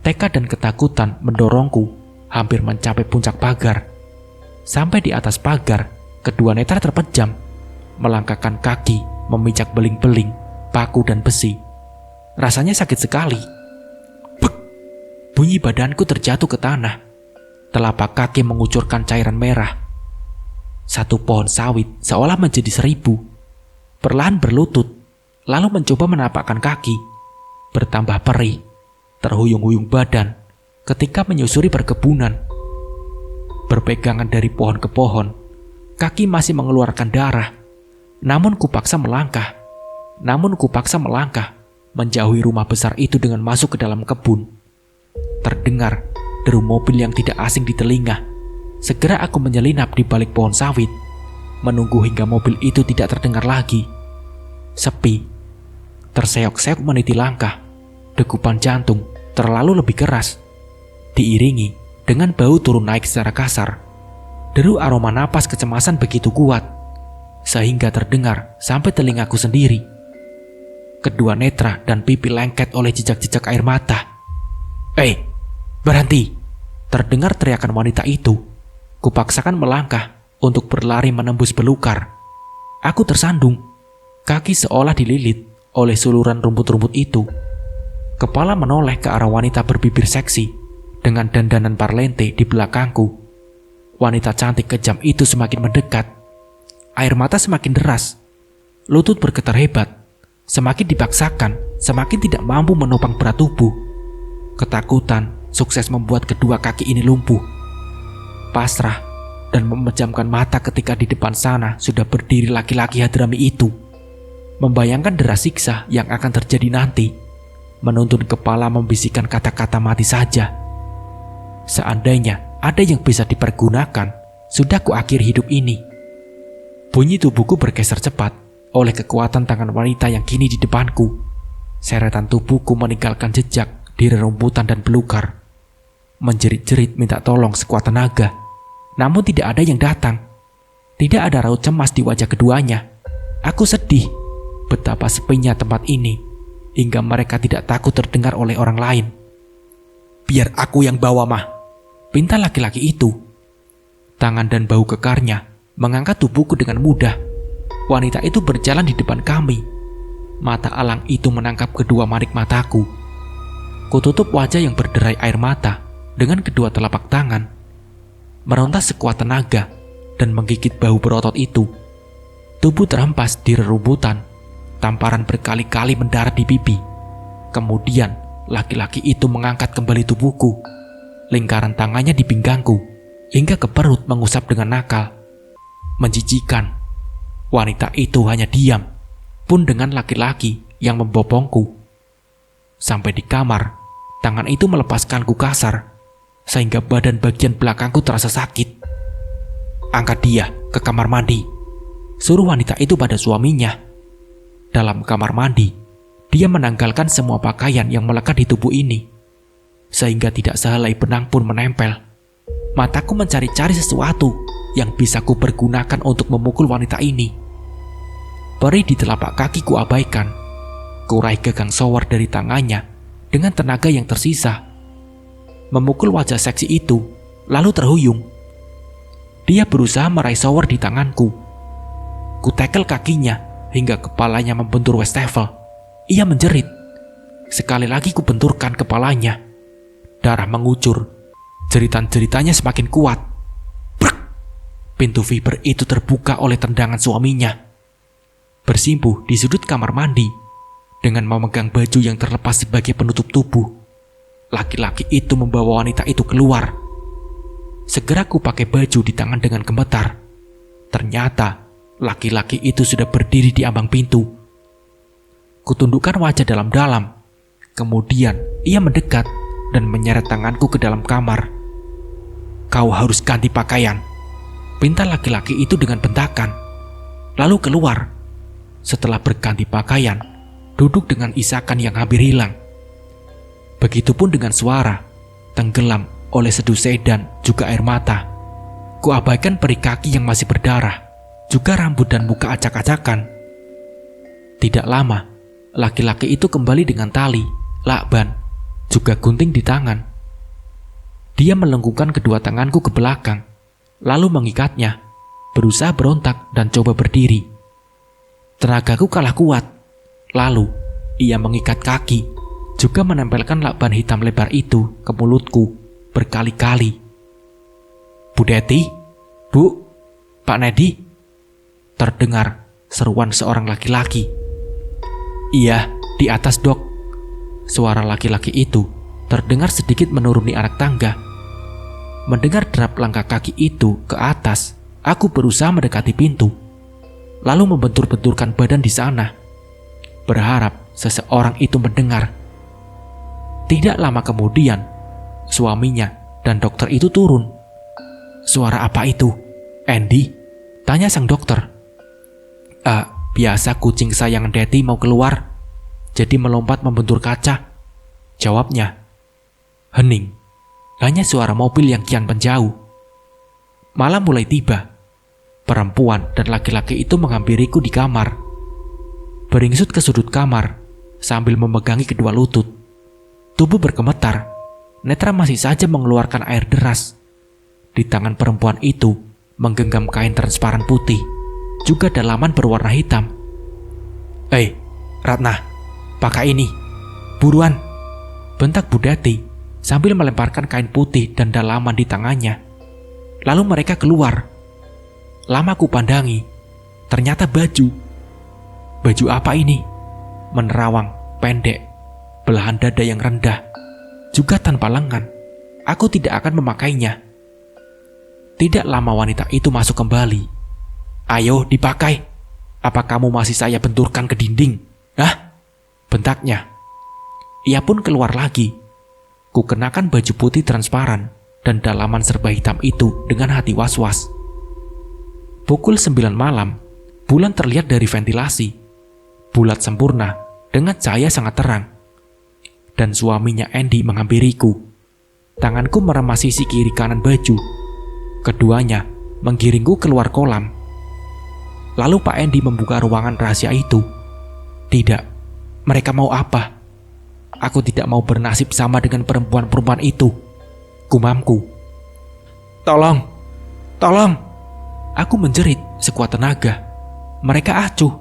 Tekad dan ketakutan mendorongku hampir mencapai puncak pagar. Sampai di atas pagar, kedua netra terpejam, melangkahkan kaki, memijak beling-beling, paku dan besi. Rasanya sakit sekali. Bek! Bunyi badanku terjatuh ke tanah. Telapak kaki mengucurkan cairan merah. Satu pohon sawit seolah menjadi 1000. Perlahan berlutut, lalu mencoba menapakkan kaki. Bertambah perih, terhuyung-huyung badan ketika menyusuri perkebunan. Berpegangan dari pohon ke pohon, kaki masih mengeluarkan darah. Namun kupaksa melangkah, menjauhi rumah besar itu dengan masuk ke dalam kebun. Terdengar deru mobil yang tidak asing di telinga. Segera aku menyelinap di balik pohon sawit, menunggu hingga mobil itu tidak terdengar lagi. Sepi, terseok-seok meniti langkah. Degupan jantung terlalu lebih keras, diiringi dengan bau turun naik secara kasar. Deru aroma napas kecemasan begitu kuat, sehingga terdengar sampai telingaku sendiri. Kedua netra dan pipi lengket oleh jejak-jejak air mata. Berhenti! Terdengar teriakan wanita itu. Kupaksakan melangkah untuk berlari menembus belukar. Aku tersandung. Kaki seolah dililit oleh suluran rumput-rumput itu. Kepala menoleh ke arah wanita berbibir seksi dengan dandanan parlente di belakangku. Wanita cantik kejam itu semakin mendekat. Air mata semakin deras. Lutut bergetar hebat. Semakin dipaksakan, semakin tidak mampu menopang berat tubuh. Ketakutan sukses membuat kedua kaki ini lumpuh. pasrah, dan memejamkan mata ketika di depan sana sudah berdiri laki-laki Hadrami itu. Membayangkan deras siksa yang akan terjadi nanti, menuntun kepala membisikkan kata-kata mati saja. Seandainya ada yang bisa dipergunakan, sudah kuakhiri hidup ini. Bunyi tubuhku bergeser cepat oleh kekuatan tangan wanita yang kini di depanku. Seretan tubuhku meninggalkan jejak di rerumputan dan belukar. Menjerit-jerit minta tolong sekuat tenaga, namun tidak ada yang datang. Tidak ada raut cemas di wajah keduanya. Aku sedih betapa sepinya tempat ini, hingga mereka tidak takut terdengar oleh orang lain. "Biar aku yang bawa, mah," pinta laki-laki itu. Tangan dan bau kekarnya mengangkat tubuhku dengan mudah. Wanita itu berjalan di depan kami. Mata alang itu menangkap kedua manik mataku. Kututup wajah yang berderai air mata dengan kedua telapak tangan, meronta sekuat tenaga dan menggigit bahu berotot itu. Tubuh terhempas di rerumputan, tamparan berkali-kali mendarat di pipi. Kemudian laki-laki itu mengangkat kembali tubuhku. Lingkaran tangannya di pinggangku hingga ke perut mengusap dengan nakal. Menjijikan. Wanita itu hanya diam, pun dengan laki-laki yang membopongku. Sampai di kamar, tangan itu melepaskanku kasar, sehingga badan bagian belakangku terasa sakit. "Angkat dia ke kamar mandi," suruh wanita itu pada suaminya. Dalam kamar mandi, dia menanggalkan semua pakaian yang melekat di tubuh ini, sehingga tidak sehelai benang pun menempel. Mataku mencari-cari sesuatu yang bisa kupergunakan untuk memukul wanita ini. Perih di telapak kaki ku abaikan. Kurai gagang shower dari tangannya dengan tenaga yang tersisa. Memukul wajah seksi itu, lalu terhuyung. Dia berusaha meraih shower di tanganku. Ku tekel kakinya hingga kepalanya membentur wastafel. Ia menjerit. Sekali lagi ku benturkan kepalanya. Darah mengucur. Jeritan-jeritannya semakin kuat. Brek! Pintu fiber itu terbuka oleh tendangan suaminya. Bersimpuh di sudut kamar mandi, dengan memegang baju yang terlepas sebagai penutup tubuh, laki-laki itu membawa wanita itu keluar. Segera ku pakai baju di tangan dengan gemetar. Ternyata laki-laki itu sudah berdiri di ambang pintu. Kutundukkan wajah dalam-dalam. Kemudian ia mendekat dan menyeret tanganku ke dalam kamar. "Kau harus ganti pakaian," pinta laki-laki itu dengan bentakan. Lalu keluar. Setelah berganti pakaian, duduk dengan isakan yang hampir hilang. Begitupun dengan suara, tenggelam oleh seduh sedan juga air mata. Kuabaikan perih kaki yang masih berdarah, juga rambut dan muka acak-acakan. Tidak lama, laki-laki itu kembali dengan tali, lakban, juga gunting di tangan. Dia melengkungkan kedua tanganku ke belakang, lalu mengikatnya, berusaha berontak dan coba berdiri. Tenagaku kalah kuat. Lalu, ia mengikat kaki, juga menempelkan lakban hitam lebar itu ke mulutku berkali-kali. "Bu Deti, Bu, Pak Nedi," terdengar seruan seorang laki-laki. "Iya, di atas, Dok." Suara laki-laki itu terdengar sedikit menuruni anak tangga. Mendengar derap langkah kaki itu ke atas, aku berusaha mendekati pintu, lalu membentur-benturkan badan di sana, berharap seseorang itu mendengar. Tidak lama kemudian, suaminya dan dokter itu turun. "Suara apa itu, Andy?" tanya sang dokter. Biasa kucing sayangan Deti mau keluar, jadi melompat membentur kaca," jawabnya. Hening, hanya suara mobil yang kian menjauh. Malam mulai tiba. Perempuan dan laki-laki itu menghampiriku di kamar. Beringsut ke sudut kamar sambil memegangi kedua lutut. Tubuh bergemetar. Netra masih saja mengeluarkan air deras. Di tangan perempuan itu menggenggam kain transparan putih, juga dalaman berwarna hitam. Ratna, pakai ini. Buruan!" bentak Bu Deti sambil melemparkan kain putih dan dalaman di tangannya. Lalu mereka keluar. Lama ku pandangi, ternyata baju. Baju apa ini? Menerawang, pendek, belahan dada yang rendah, juga tanpa lengan. Aku tidak akan memakainya. Tidak lama wanita itu masuk kembali. "Ayo dipakai. Apa kamu masih saya benturkan ke dinding? Hah?" bentaknya. Ia pun keluar lagi. Ku kenakan baju putih transparan dan dalaman serba hitam itu dengan hati was-was. Pukul 9 malam, bulan terlihat dari ventilasi. Bulat sempurna dengan cahaya sangat terang. Dan suaminya Andy menghampiriku. Tanganku meremah sisi kiri kanan baju. Keduanya menggiringku keluar kolam. Lalu Pak Andy membuka ruangan rahasia itu. Tidak, mereka mau apa? Aku tidak mau bernasib sama dengan perempuan-perempuan itu, gumamku. Tolong, tolong. Aku menjerit sekuat tenaga. Mereka acuh.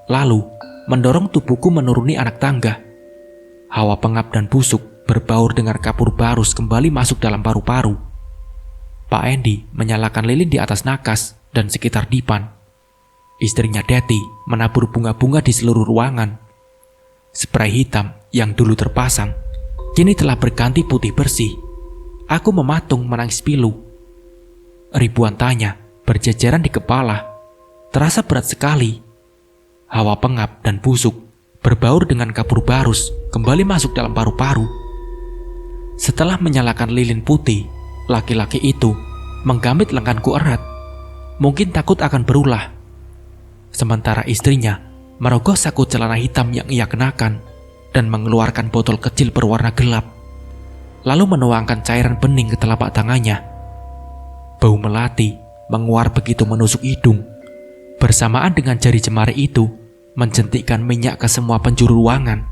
Lalu mendorong tubuhku menuruni anak tangga. Hawa pengap dan busuk berbaur dengan kapur barus kembali masuk dalam paru-paru. Pak Andy menyalakan lilin di atas nakas dan sekitar dipan. Istrinya Detty menabur bunga-bunga di seluruh ruangan. Spray hitam yang dulu terpasang kini telah berganti putih bersih. Aku mematung menangis pilu. Ribuan tanya berjejeran di kepala. Terasa berat sekali. Hawa pengap dan busuk berbaur dengan kapur barus kembali masuk dalam paru-paru. Setelah menyalakan lilin putih, laki-laki itu menggambit lenganku erat. Mungkin takut akan berulah. Sementara istrinya merogoh saku celana hitam yang ia kenakan dan mengeluarkan botol kecil berwarna gelap. Lalu menuangkan cairan bening ke telapak tangannya. Bau melati menguar begitu menusuk hidung. Bersamaan dengan jari jemari itu menjentikkan minyak ke semua penjuru ruangan.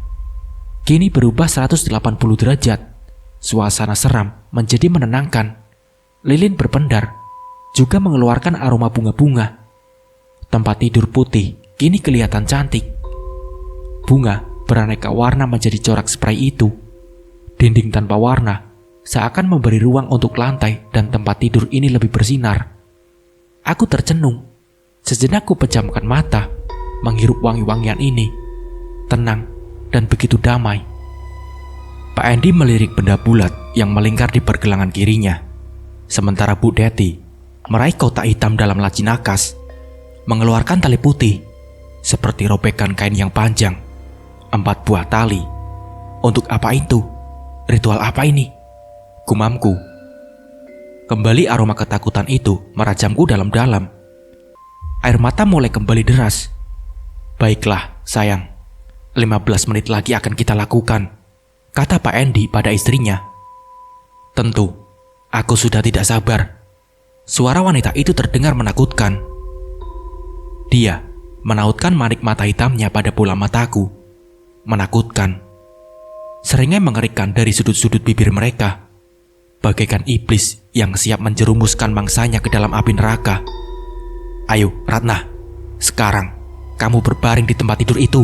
Kini berubah 180 derajat. Suasana seram menjadi menenangkan. Lilin berpendar, juga mengeluarkan aroma bunga-bunga. Tempat tidur putih kini kelihatan cantik. Bunga beraneka warna menjadi corak spray itu. Dinding tanpa warna seakan memberi ruang untuk lantai dan tempat tidur ini lebih bersinar. Aku tercenung. Sejenak ku pejamkan mata, menghirup wangi-wangian ini. Tenang dan begitu damai. Pak Andy melirik benda bulat yang melingkar di pergelangan kirinya. Sementara Bu Detty meraih kotak hitam dalam laci nakas, mengeluarkan tali putih, seperti robekan kain yang panjang. 4 buah tali. Untuk apa itu? Ritual apa ini? Gumamku. Kembali aroma ketakutan itu merajamku dalam-dalam. Air mata mulai kembali deras. Baiklah, sayang. 15 menit lagi akan kita lakukan, kata Pak Andy pada istrinya. Tentu, aku sudah tidak sabar. Suara wanita itu terdengar menakutkan. Dia menautkan manik mata hitamnya pada bola mataku. Menakutkan. Seringnya mengerikan dari sudut-sudut bibir mereka. Bagaikan iblis yang siap menjerumuskan mangsanya ke dalam api neraka. Ayo, Ratna. Sekarang, kamu berbaring di tempat tidur itu,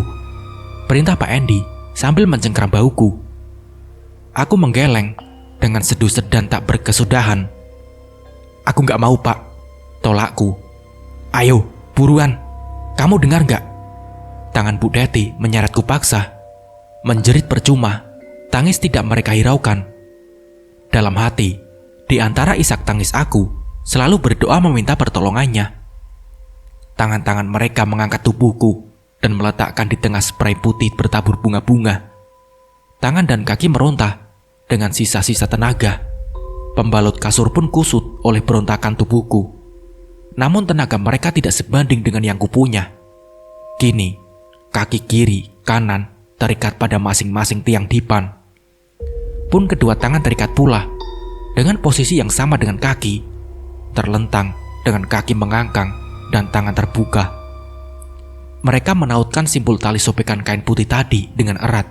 perintah Pak Andy sambil mencengkeram bauku. Aku menggeleng dengan seduh dan tak berkesudahan. Aku gak mau, Pak, tolakku. Ayo, buruan. Kamu dengar gak? Tangan Bu Detty menyeretku paksa. Menjerit percuma, tangis tidak mereka hiraukan. Dalam hati, di antara isak tangis aku, selalu berdoa meminta pertolongannya. Tangan-tangan mereka mengangkat tubuhku dan meletakkan di tengah spray putih bertabur bunga-bunga. Tangan dan kaki merontah dengan sisa-sisa tenaga. Pembalut kasur pun kusut oleh berontakan tubuhku. Namun tenaga mereka tidak sebanding dengan yang kupunya. Kini, kaki kiri, kanan terikat pada masing-masing tiang dipan. Pun kedua tangan terikat pula, dengan posisi yang sama dengan kaki. Terlentang dengan kaki mengangkang dan tangan terbuka. Mereka menautkan simpul tali sobekan kain putih tadi dengan erat,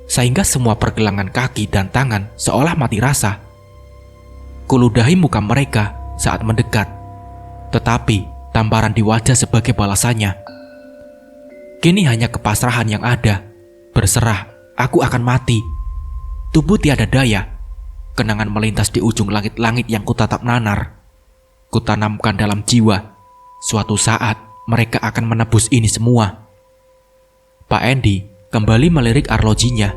sehingga semua pergelangan kaki dan tangan seolah mati rasa. Kuludahi muka mereka saat mendekat, tetapi tamparan di wajah sebagai balasannya. Kini hanya kepasrahan yang ada. Berserah, aku akan mati. Tubuh tiada daya. Kenangan melintas di ujung langit-langit yang kutatap nanar. Kutanamkan dalam jiwa. Suatu saat mereka akan menebus ini semua. Pak Andy kembali melirik arlojinya.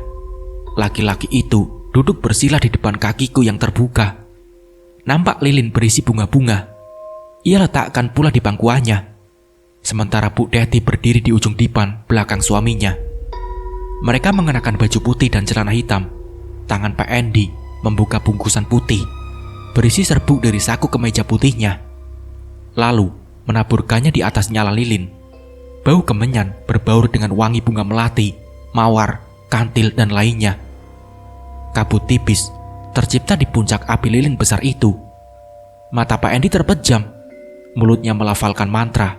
Laki-laki itu duduk bersila di depan kakiku yang terbuka. nampak lilin berisi bunga-bunga. Ia letakkan pula di pangkuannya. Sementara Bu Deti berdiri di ujung dipan belakang suaminya. Mereka mengenakan baju putih dan celana hitam. Tangan Pak Endi membuka bungkusan putih berisi serbuk dari saku kemeja putihnya. Lalu menaburkannya di atas nyala lilin. Bau kemenyan berbaur dengan wangi bunga melati, mawar, kantil, dan lainnya. Kabut tipis tercipta di puncak api lilin besar itu. Mata Pak Endi terpejam. Mulutnya melafalkan mantra.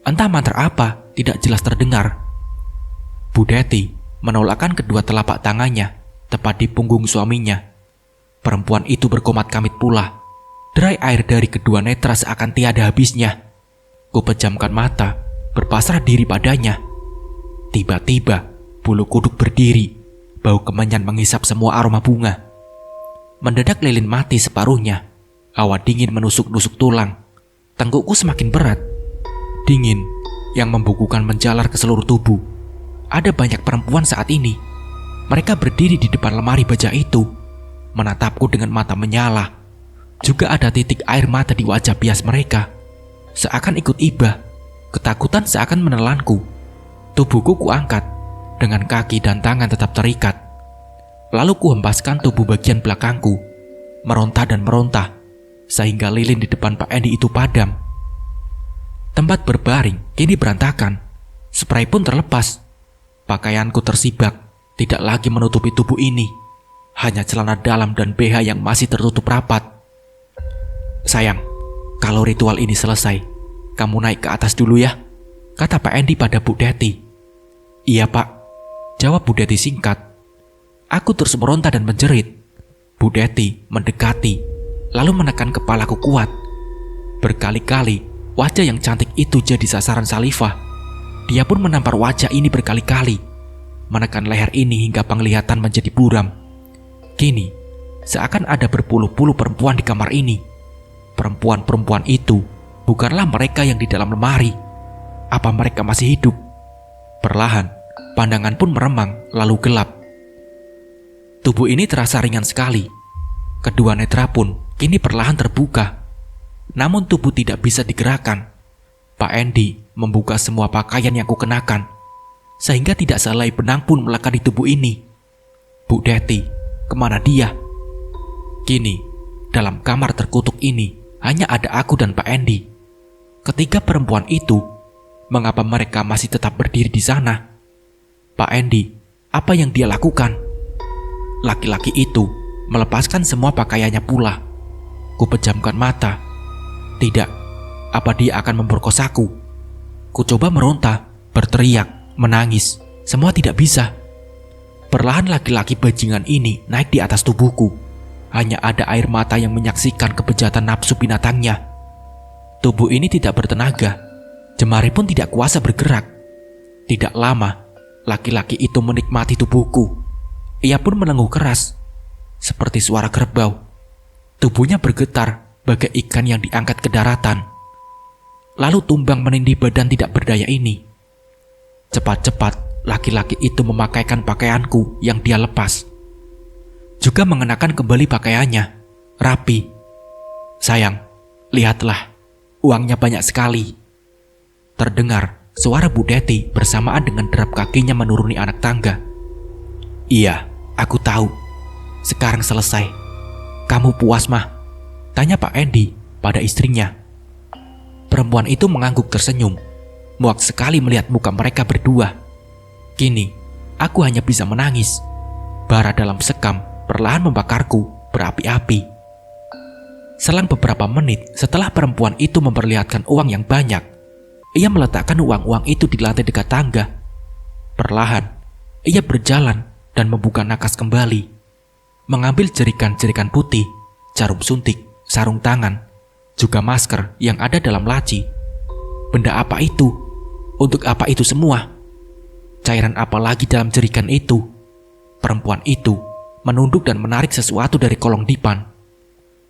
Entah mantra apa, tidak jelas terdengar. Bu Deti menolakkan kedua telapak tangannya tepat di punggung suaminya. Perempuan itu berkomat-kamit pula. Derai air dari kedua netra seakan tiada habisnya. Ku pejamkan mata, berpasrah diri padanya. Tiba-tiba, bulu kuduk berdiri. Bau kemenyan menghisap semua aroma bunga. Mendadak lilin mati separuhnya. Hawa dingin menusuk-nusuk tulang. Tenggukku semakin berat. Dingin yang membukukan menjalar ke seluruh tubuh. Ada banyak perempuan saat ini. Mereka berdiri di depan lemari baja itu, menatapku dengan mata menyala. Juga ada titik air mata di wajah bias mereka. Seakan ikut iba. Ketakutan seakan menelanku. Tubuhku kuangkat, dengan kaki dan tangan tetap terikat. Lalu kuhempaskan tubuh bagian belakangku, meronta dan meronta, sehingga lilin di depan Pak Endi itu padam. Tempat berbaring kini berantakan. Spray pun terlepas. Pakaianku tersibak, tidak lagi menutupi tubuh ini. Hanya celana dalam dan BH yang masih tertutup rapat. Sayang, kalau ritual ini selesai, kamu naik ke atas dulu ya, kata Pak Endi pada Bu Deti. Iya Pak, jawab Bu Deti singkat. Aku terus meronta dan menjerit. Bu Deti mendekati, lalu menekan kepalaku kuat. Berkali-kali wajah yang cantik itu jadi sasaran salivah. Dia pun menampar wajah ini berkali-kali, menekan leher ini hingga penglihatan menjadi buram. Kini, seakan ada berpuluh-puluh perempuan di kamar ini. Perempuan-perempuan itu bukanlah mereka yang di dalam lemari. Apa mereka masih hidup? Perlahan, pandangan pun meremang lalu gelap. Tubuh ini terasa ringan sekali. Kedua netra pun kini perlahan terbuka. Namun tubuh tidak bisa digerakkan. Pak Endi membuka semua pakaian yang kukenakan, sehingga tidak sehelai benang pun melekat di tubuh ini. Bu Deti, kemana dia? Kini, dalam kamar terkutuk ini, hanya ada aku dan Pak Endi. Ketiga perempuan itu, mengapa mereka masih tetap berdiri di sana? Pak Endi, apa yang dia lakukan? Laki-laki itu melepaskan semua pakaiannya pula. Ku pejamkan mata. Tidak, apa dia akan memperkosaku? Ku coba meronta, berteriak, menangis. Semua tidak bisa. Perlahan laki-laki bajingan ini naik di atas tubuhku. Hanya ada air mata yang menyaksikan kebejatan nafsu binatangnya. Tubuh ini tidak bertenaga. Jemari pun tidak kuasa bergerak. Tidak lama, laki-laki itu menikmati tubuhku. Ia pun menenguh keras, seperti suara kerbau. Tubuhnya bergetar bagai ikan yang diangkat ke daratan. Lalu tumbang menindih badan tidak berdaya ini. Cepat-cepat laki-laki itu memakaikan pakaianku yang dia lepas. Juga mengenakan kembali pakaiannya, rapi. Sayang, lihatlah, uangnya banyak sekali. Terdengar suara Bu Deti bersamaan dengan derap kakinya menuruni anak tangga. Iya, aku tahu. Sekarang selesai. Kamu puas mah? Tanya Pak Endi pada istrinya. Perempuan itu mengangguk tersenyum. Muak sekali melihat muka mereka berdua. Kini, aku hanya bisa menangis. Bara dalam sekam perlahan membakarku berapi-api. Selang beberapa menit setelah perempuan itu memperlihatkan uang yang banyak, ia meletakkan uang-uang itu di lantai dekat tangga. Perlahan, ia berjalan dan membuka nakas kembali. Mengambil jerikan-jerikan putih, jarum suntik, sarung tangan, juga masker yang ada dalam laci. Benda apa itu? Untuk apa itu semua? Cairan apa lagi dalam jerikan itu? Perempuan itu menunduk dan menarik sesuatu dari kolong dipan.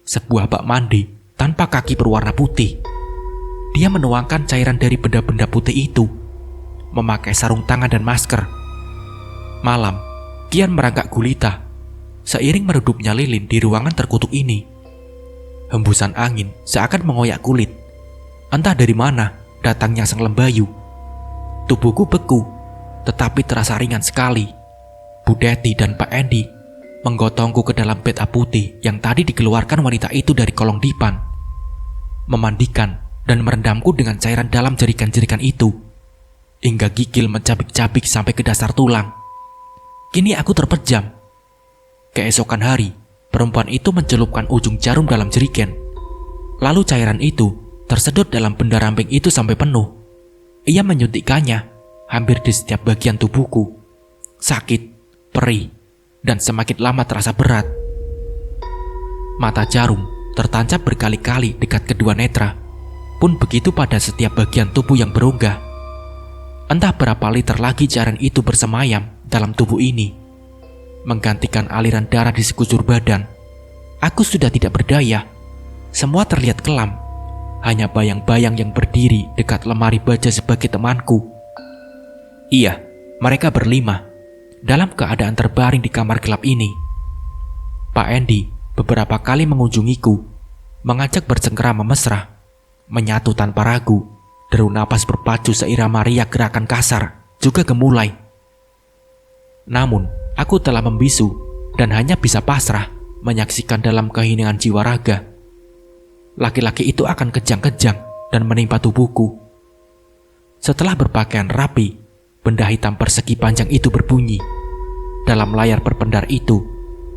Sebuah bak mandi tanpa kaki berwarna putih. Dia menuangkan cairan dari benda-benda putih itu, memakai sarung tangan dan masker. Malam kian merangkak gulita, seiring meredupnya lilin di ruangan terkutuk ini. Hembusan angin seakan mengoyak kulit. Entah dari mana datangnya sang lembayu. Tubuhku beku, tetapi terasa ringan sekali. Bu Deti dan Pak Endi menggotongku ke dalam bed putih yang tadi dikeluarkan wanita itu dari kolong dipan. Memandikan dan merendamku dengan cairan dalam jerikan-jerikan itu, hingga gigil mencabik-cabik sampai ke dasar tulang. Kini aku terpejam. Keesokan hari, perempuan itu mencelupkan ujung jarum dalam jerigen. Lalu cairan itu tersedot dalam benda ramping itu sampai penuh. Ia menyuntikkannya hampir di setiap bagian tubuhku. Sakit, perih, dan semakin lama terasa berat. Mata jarum tertancap berkali-kali dekat kedua netra, pun begitu pada setiap bagian tubuh yang berongga. Entah berapa liter lagi cairan itu bersemayam dalam tubuh ini, menggantikan aliran darah di sekujur badan. Aku sudah tidak berdaya. Semua terlihat kelam. Hanya bayang-bayang yang berdiri dekat lemari baja sebagai temanku. Iya, mereka berlima, dalam keadaan terbaring di kamar gelap ini. Pak Endi beberapa kali mengunjungiku, mengajak bercengkerama mesra, menyatu tanpa ragu. Deru napas berpacu seirama riak gerakan kasar juga gemulai. Namun, aku telah membisu dan hanya bisa pasrah menyaksikan dalam keheningan jiwa raga. Laki-laki itu akan kejang-kejang dan menimpa tubuhku. Setelah berpakaian rapi, benda hitam persegi panjang itu berbunyi. Dalam layar berpendar itu,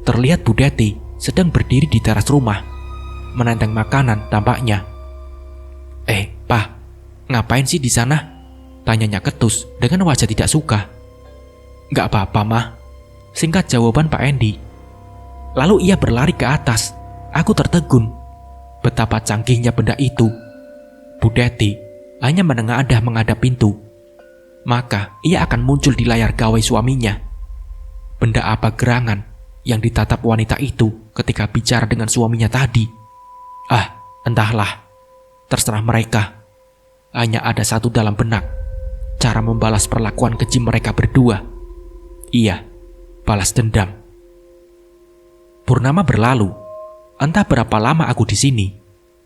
terlihat Bu Deti sedang berdiri di teras rumah, menenteng makanan tampaknya. Pak, ngapain sih di sana? Tanyanya ketus dengan wajah tidak suka. Gak apa-apa, Mah. Singkat jawaban Pak Endi. Lalu ia berlari ke atas. Aku tertegun. Betapa canggihnya benda itu. Bu Deti hanya menengadah menghadap pintu. Maka ia akan muncul di layar gawai suaminya. Benda apa gerangan yang ditatap wanita itu ketika bicara dengan suaminya tadi? Entahlah. Terserah mereka. Hanya ada satu dalam benak, cara membalas perlakuan keji mereka berdua. Iya, balas dendam. Purnama berlalu. Entah berapa lama aku di sini,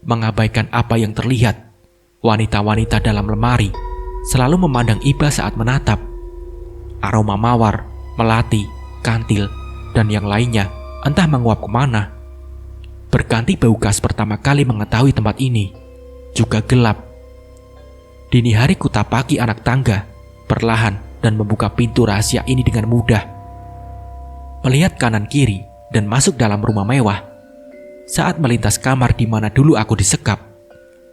mengabaikan apa yang terlihat. Wanita-wanita dalam lemari selalu memandang iba saat menatap. Aroma mawar, melati, kantil, dan yang lainnya entah menguap kemana. Berganti bau gas pertama kali mengetahui tempat ini. Juga gelap. Dini hari kutapaki anak tangga, perlahan dan membuka pintu rahasia ini dengan mudah. Melihat kanan kiri dan masuk dalam rumah mewah. Saat melintas kamar di mana dulu aku disekap,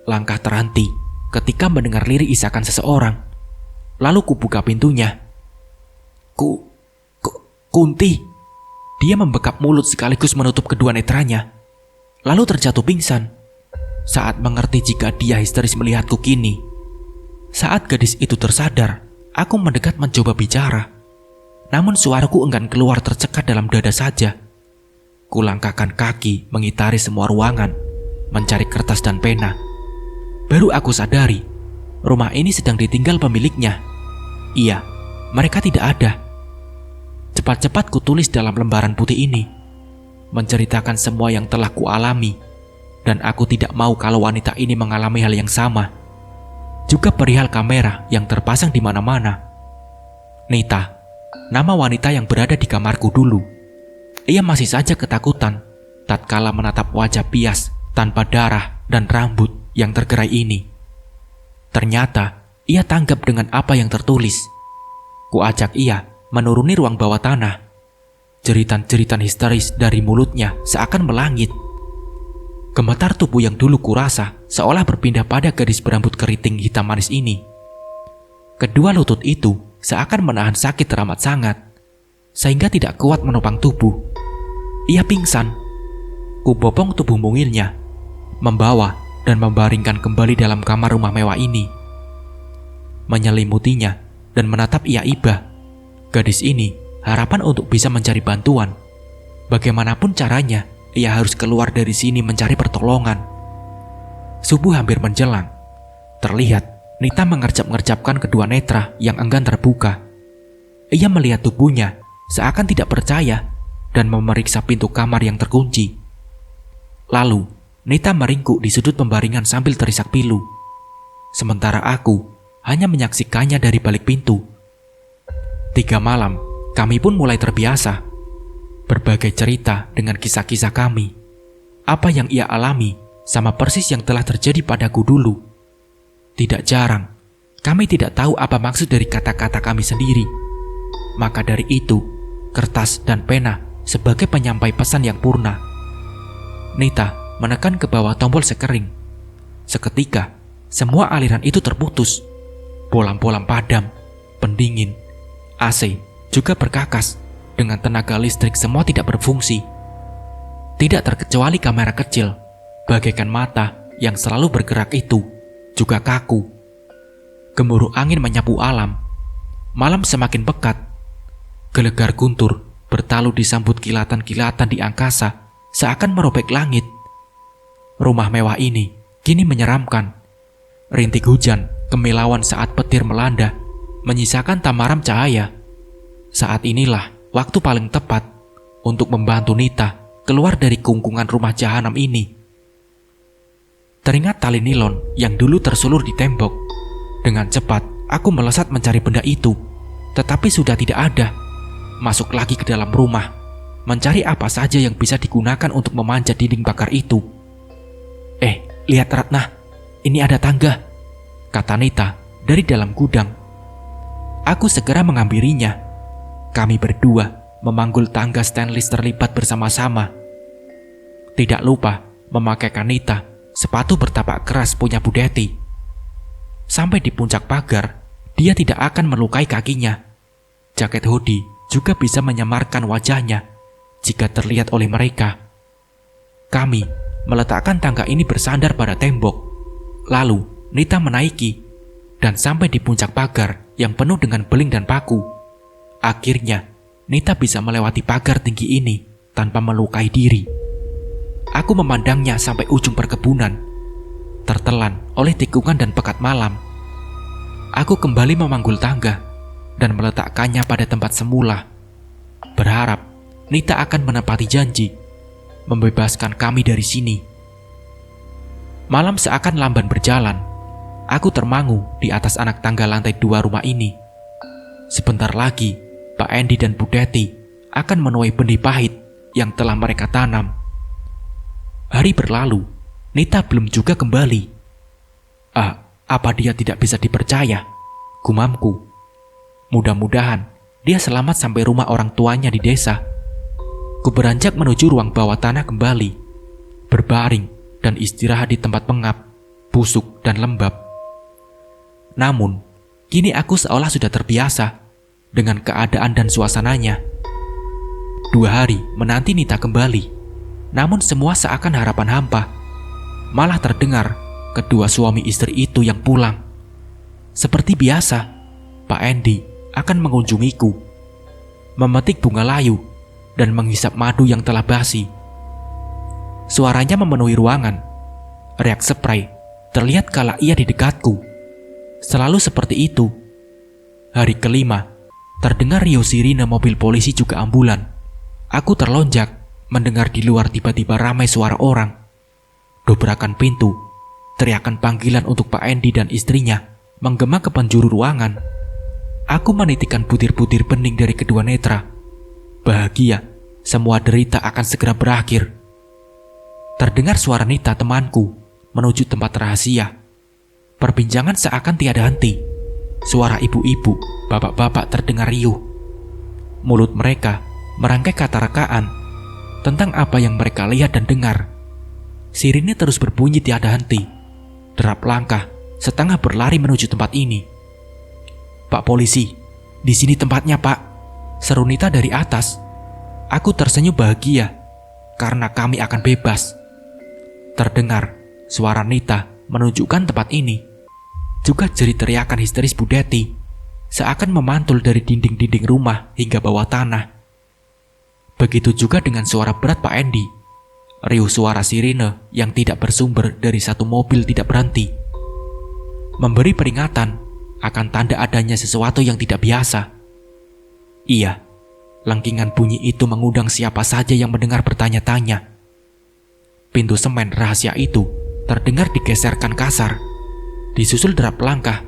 langkah terhenti ketika mendengar lirik isakan seseorang. Lalu kubuka pintunya. Kunti. Dia membekap mulut sekaligus menutup kedua netranya. Lalu terjatuh pingsan. Saat mengerti jika dia histeris melihatku kini. Saat gadis itu tersadar, aku mendekat mencoba bicara. Namun suaraku enggan keluar, tercekat dalam dada saja. Kulangkahkan kaki mengitari semua ruangan, mencari kertas dan pena. Baru aku sadari, rumah ini sedang ditinggal pemiliknya. Iya, mereka tidak ada. Cepat-cepat kutulis dalam lembaran putih ini, menceritakan semua yang telah kualami. Dan aku tidak mau kalau wanita ini mengalami hal yang sama. Juga perihal kamera yang terpasang di mana-mana. Nita, nama wanita yang berada di kamarku dulu. Ia masih saja ketakutan tatkala menatap wajah pias tanpa darah dan rambut yang tergerai ini. Ternyata ia tanggap dengan apa yang tertulis. Kuajak ia menuruni ruang bawah tanah. Jeritan-jeritan histeris dari mulutnya seakan melangit. Gemetar tubuh yang dulu kurasa seolah berpindah pada gadis berambut keriting hitam manis ini. Kedua lutut itu seakan menahan sakit teramat sangat, sehingga tidak kuat menopang tubuh. Ia pingsan. Kubopong tubuh mungilnya, membawa dan membaringkan kembali dalam kamar rumah mewah ini. Menyelimutinya dan menatap ia iba. Gadis ini harapan untuk bisa mencari bantuan. Bagaimanapun caranya, ia harus keluar dari sini mencari pertolongan. Subuh hampir menjelang. Terlihat Nita mengerjap-ngerjapkan kedua netra yang enggan terbuka. Ia melihat tubuhnya seakan tidak percaya dan memeriksa pintu kamar yang terkunci. Lalu Nita meringkuk di sudut pembaringan sambil terisak pilu. Sementara aku hanya menyaksikannya dari balik pintu. 3 malam, kami pun mulai terbiasa. Berbagai cerita dengan kisah-kisah kami. Apa yang ia alami sama persis yang telah terjadi padaku dulu. Tidak jarang, kami tidak tahu apa maksud dari kata-kata kami sendiri. Maka dari itu, kertas dan pena sebagai penyampai pesan yang purna. Nita menekan ke bawah tombol sekering. Seketika, semua aliran itu terputus. Bolam-bolam padam, pendingin, AC juga berkakas. Dengan tenaga listrik semua tidak berfungsi. Tidak terkecuali kamera kecil, bagaikan mata yang selalu bergerak itu, juga kaku. Gemuruh angin menyapu alam. Malam semakin pekat. Gelegar guntur bertalu disambut kilatan-kilatan di angkasa, seakan merobek langit. Rumah mewah ini kini menyeramkan. Rintik hujan kemilauan saat petir melanda, menyisakan tamaram cahaya. Saat inilah waktu paling tepat untuk membantu Nita keluar dari kungkungan rumah jahanam ini. Teringat tali nilon yang dulu tersulur di tembok. Dengan cepat, aku melesat mencari benda itu, tetapi sudah tidak ada. Masuk lagi ke dalam rumah, mencari apa saja yang bisa digunakan untuk memanjat dinding bakar itu. Lihat Ratna, ini ada tangga, kata Nita dari dalam gudang. Aku segera menghampirinya. Kami berdua memanggul tangga stainless terlipat bersama-sama. Tidak lupa memakaikan Nita sepatu bertapak keras punya Bu Deti. Sampai di puncak pagar, dia tidak akan melukai kakinya. Jaket hoodie juga bisa menyamarkan wajahnya jika terlihat oleh mereka. Kami meletakkan tangga ini bersandar pada tembok. Lalu Nita menaiki dan sampai di puncak pagar yang penuh dengan beling dan paku. Akhirnya Nita bisa melewati pagar tinggi ini tanpa melukai diri. Aku memandangnya sampai ujung perkebunan, tertelan oleh tikungan dan pekat malam. Aku kembali memanggul tangga dan meletakkannya pada tempat semula, berharap Nita akan menepati janji membebaskan kami dari sini. Malam seakan lamban berjalan. Aku termangu di atas anak tangga lantai 2 rumah ini. Sebentar lagi, Pak Endi dan Bu Deti akan menuai benih pahit yang telah mereka tanam. Hari berlalu, Nita belum juga kembali. Apa dia tidak bisa dipercaya? Gumamku. Mudah-mudahan dia selamat sampai rumah orang tuanya di desa. Ku beranjak menuju ruang bawah tanah kembali, berbaring dan istirahat di tempat pengap, busuk dan lembab. Namun, kini aku seolah sudah terbiasa dengan keadaan dan suasananya. 2 hari menanti Nita kembali, namun semua seakan harapan hampa. Malah terdengar kedua suami istri itu yang pulang. Seperti biasa, Pak Endi akan mengunjungiku, memetik bunga layu dan menghisap madu yang telah basi. Suaranya memenuhi ruangan. Reak spray terlihat kala ia di dekatku. Selalu seperti itu. Hari kelima, terdengar riuh sirine mobil polisi juga ambulan. Aku terlonjak mendengar di luar tiba-tiba ramai suara orang. Dobrakan pintu, teriakan panggilan untuk Pak Endi dan istrinya menggema ke penjuru ruangan. Aku menitikan butir-butir bening dari kedua netra. Bahagia, semua derita akan segera berakhir. Terdengar suara Nita temanku menuju tempat rahasia. Perbincangan seakan tiada henti. Suara ibu-ibu, bapak-bapak terdengar riuh. Mulut mereka merangkai kata rekaan tentang apa yang mereka lihat dan dengar. Sirine terus berbunyi tiada henti. Derap langkah setengah berlari menuju tempat ini. Pak polisi, di sini tempatnya Pak, seru Nita dari atas. Aku tersenyum bahagia karena kami akan bebas. Terdengar suara Nita menunjukkan tempat ini. Juga jerit teriakan histeris Bu Deti seakan memantul dari dinding-dinding rumah hingga bawah tanah. Begitu juga dengan suara berat Pak Endi. Riuh suara sirine yang tidak bersumber dari satu mobil tidak berhenti, memberi peringatan akan tanda adanya sesuatu yang tidak biasa. Iya, lengkingan bunyi itu mengundang siapa saja yang mendengar bertanya-tanya. pintu semen rahasia itu terdengar digeserkan kasar. Disusul derap langkah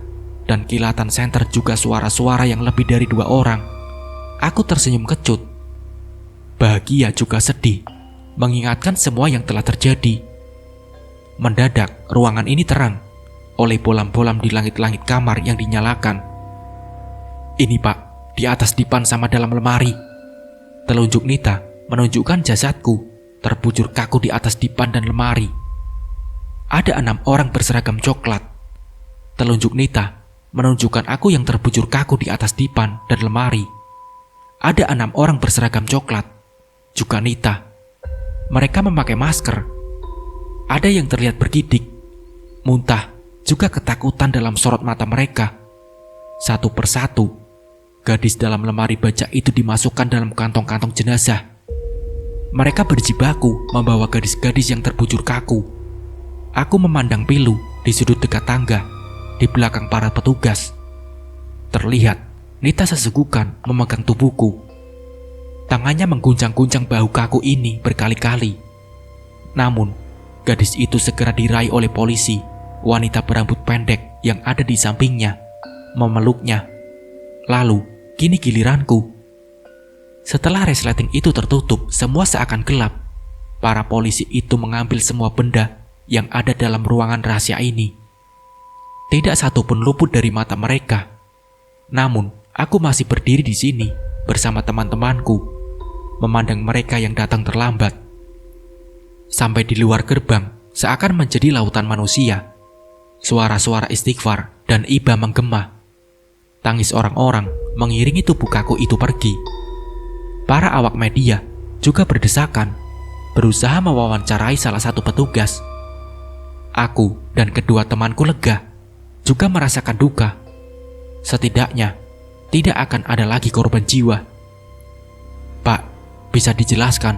dan kilatan senter juga suara-suara yang lebih dari 2 orang. Aku tersenyum kecut. Bahagia juga sedih, mengingatkan semua yang telah terjadi. Mendadak, ruangan ini terang oleh bolam-bolam di langit-langit kamar yang dinyalakan. Ini Pak, di atas dipan sama dalam lemari. Telunjuk Nita menunjukkan jasadku terbujur kaku di atas dipan dan lemari. Ada 6 orang berseragam coklat. Telunjuk Nita menunjukkan aku yang terbujur kaku di atas dipan dan lemari. Ada 6 orang berseragam coklat, juga Nita. Mereka memakai masker. Ada yang terlihat bergidik, muntah, juga ketakutan dalam sorot mata mereka. Satu persatu, gadis dalam lemari baja itu dimasukkan dalam kantong-kantong jenazah. Mereka berjibaku membawa gadis-gadis yang terbujur kaku. Aku memandang pilu di sudut dekat tangga, di belakang para petugas. Terlihat Nita sesegukan memegang tubuhku. Tangannya mengguncang-guncang bahu kaku ini berkali-kali. Namun, gadis itu segera diraih oleh polisi, wanita berambut pendek yang ada di sampingnya, memeluknya. Lalu, kini giliranku. Setelah resleting itu tertutup, semua seakan gelap. Para polisi itu mengambil semua benda yang ada dalam ruangan rahasia ini. Tidak satu pun luput dari mata mereka. Namun, aku masih berdiri di sini bersama teman-temanku, memandang mereka yang datang terlambat. Sampai di luar gerbang, seakan menjadi lautan manusia. Suara-suara istighfar dan iba menggema. Tangis orang-orang mengiringi tubuh kaku itu pergi. Para awak media juga berdesakan, berusaha mewawancarai salah satu petugas. Aku dan kedua temanku lega, juga merasakan duka. Setidaknya, tidak akan ada lagi korban jiwa. Pak, bisa dijelaskan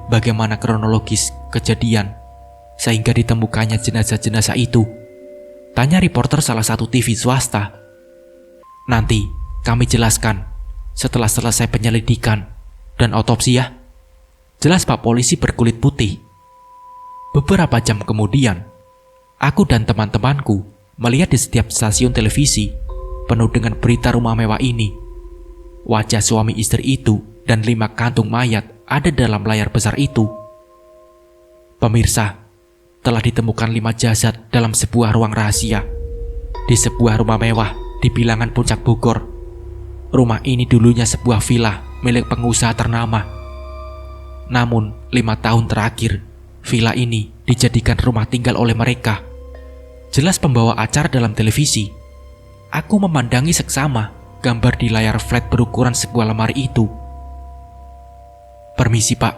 bagaimana kronologis kejadian sehingga ditemukannya jenazah-jenazah itu? Tanya reporter salah satu TV swasta. Nanti kami jelaskan setelah selesai penyelidikan dan otopsi ya. Jelas Pak polisi berkulit putih. Beberapa jam kemudian, aku dan teman-temanku melihat di setiap stasiun televisi penuh dengan berita rumah mewah ini. Wajah suami istri itu dan 5 kantung mayat ada dalam layar besar itu. Pemirsa, telah ditemukan 5 jasad dalam sebuah ruang rahasia di sebuah rumah mewah di bilangan Puncak Bogor. Rumah ini dulunya sebuah villa milik pengusaha ternama. Namun 5 tahun terakhir, villa ini dijadikan rumah tinggal oleh mereka. Jelas pembawa acara dalam televisi. Aku memandangi seksama gambar di layar flat berukuran sebuah lemari itu. Permisi Pak,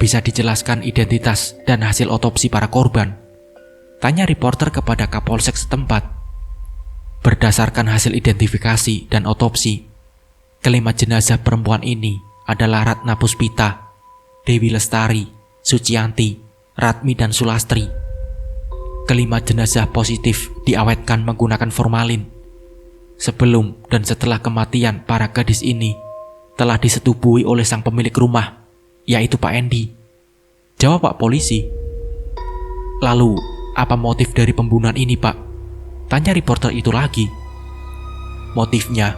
bisa dijelaskan identitas dan hasil otopsi para korban? Tanya reporter kepada Kapolsek setempat. Berdasarkan hasil identifikasi dan otopsi, kelima jenazah perempuan ini adalah Ratna Puspita, Dewi Lestari, Sucianti, Ratmi dan Sulastri. Kelima jenazah positif diawetkan menggunakan formalin. Sebelum dan setelah kematian para gadis ini telah disetubuhi oleh sang pemilik rumah, yaitu Pak Endi. Jawab Pak polisi. Lalu, apa motif dari pembunuhan ini Pak? Tanya reporter itu lagi. Motifnya,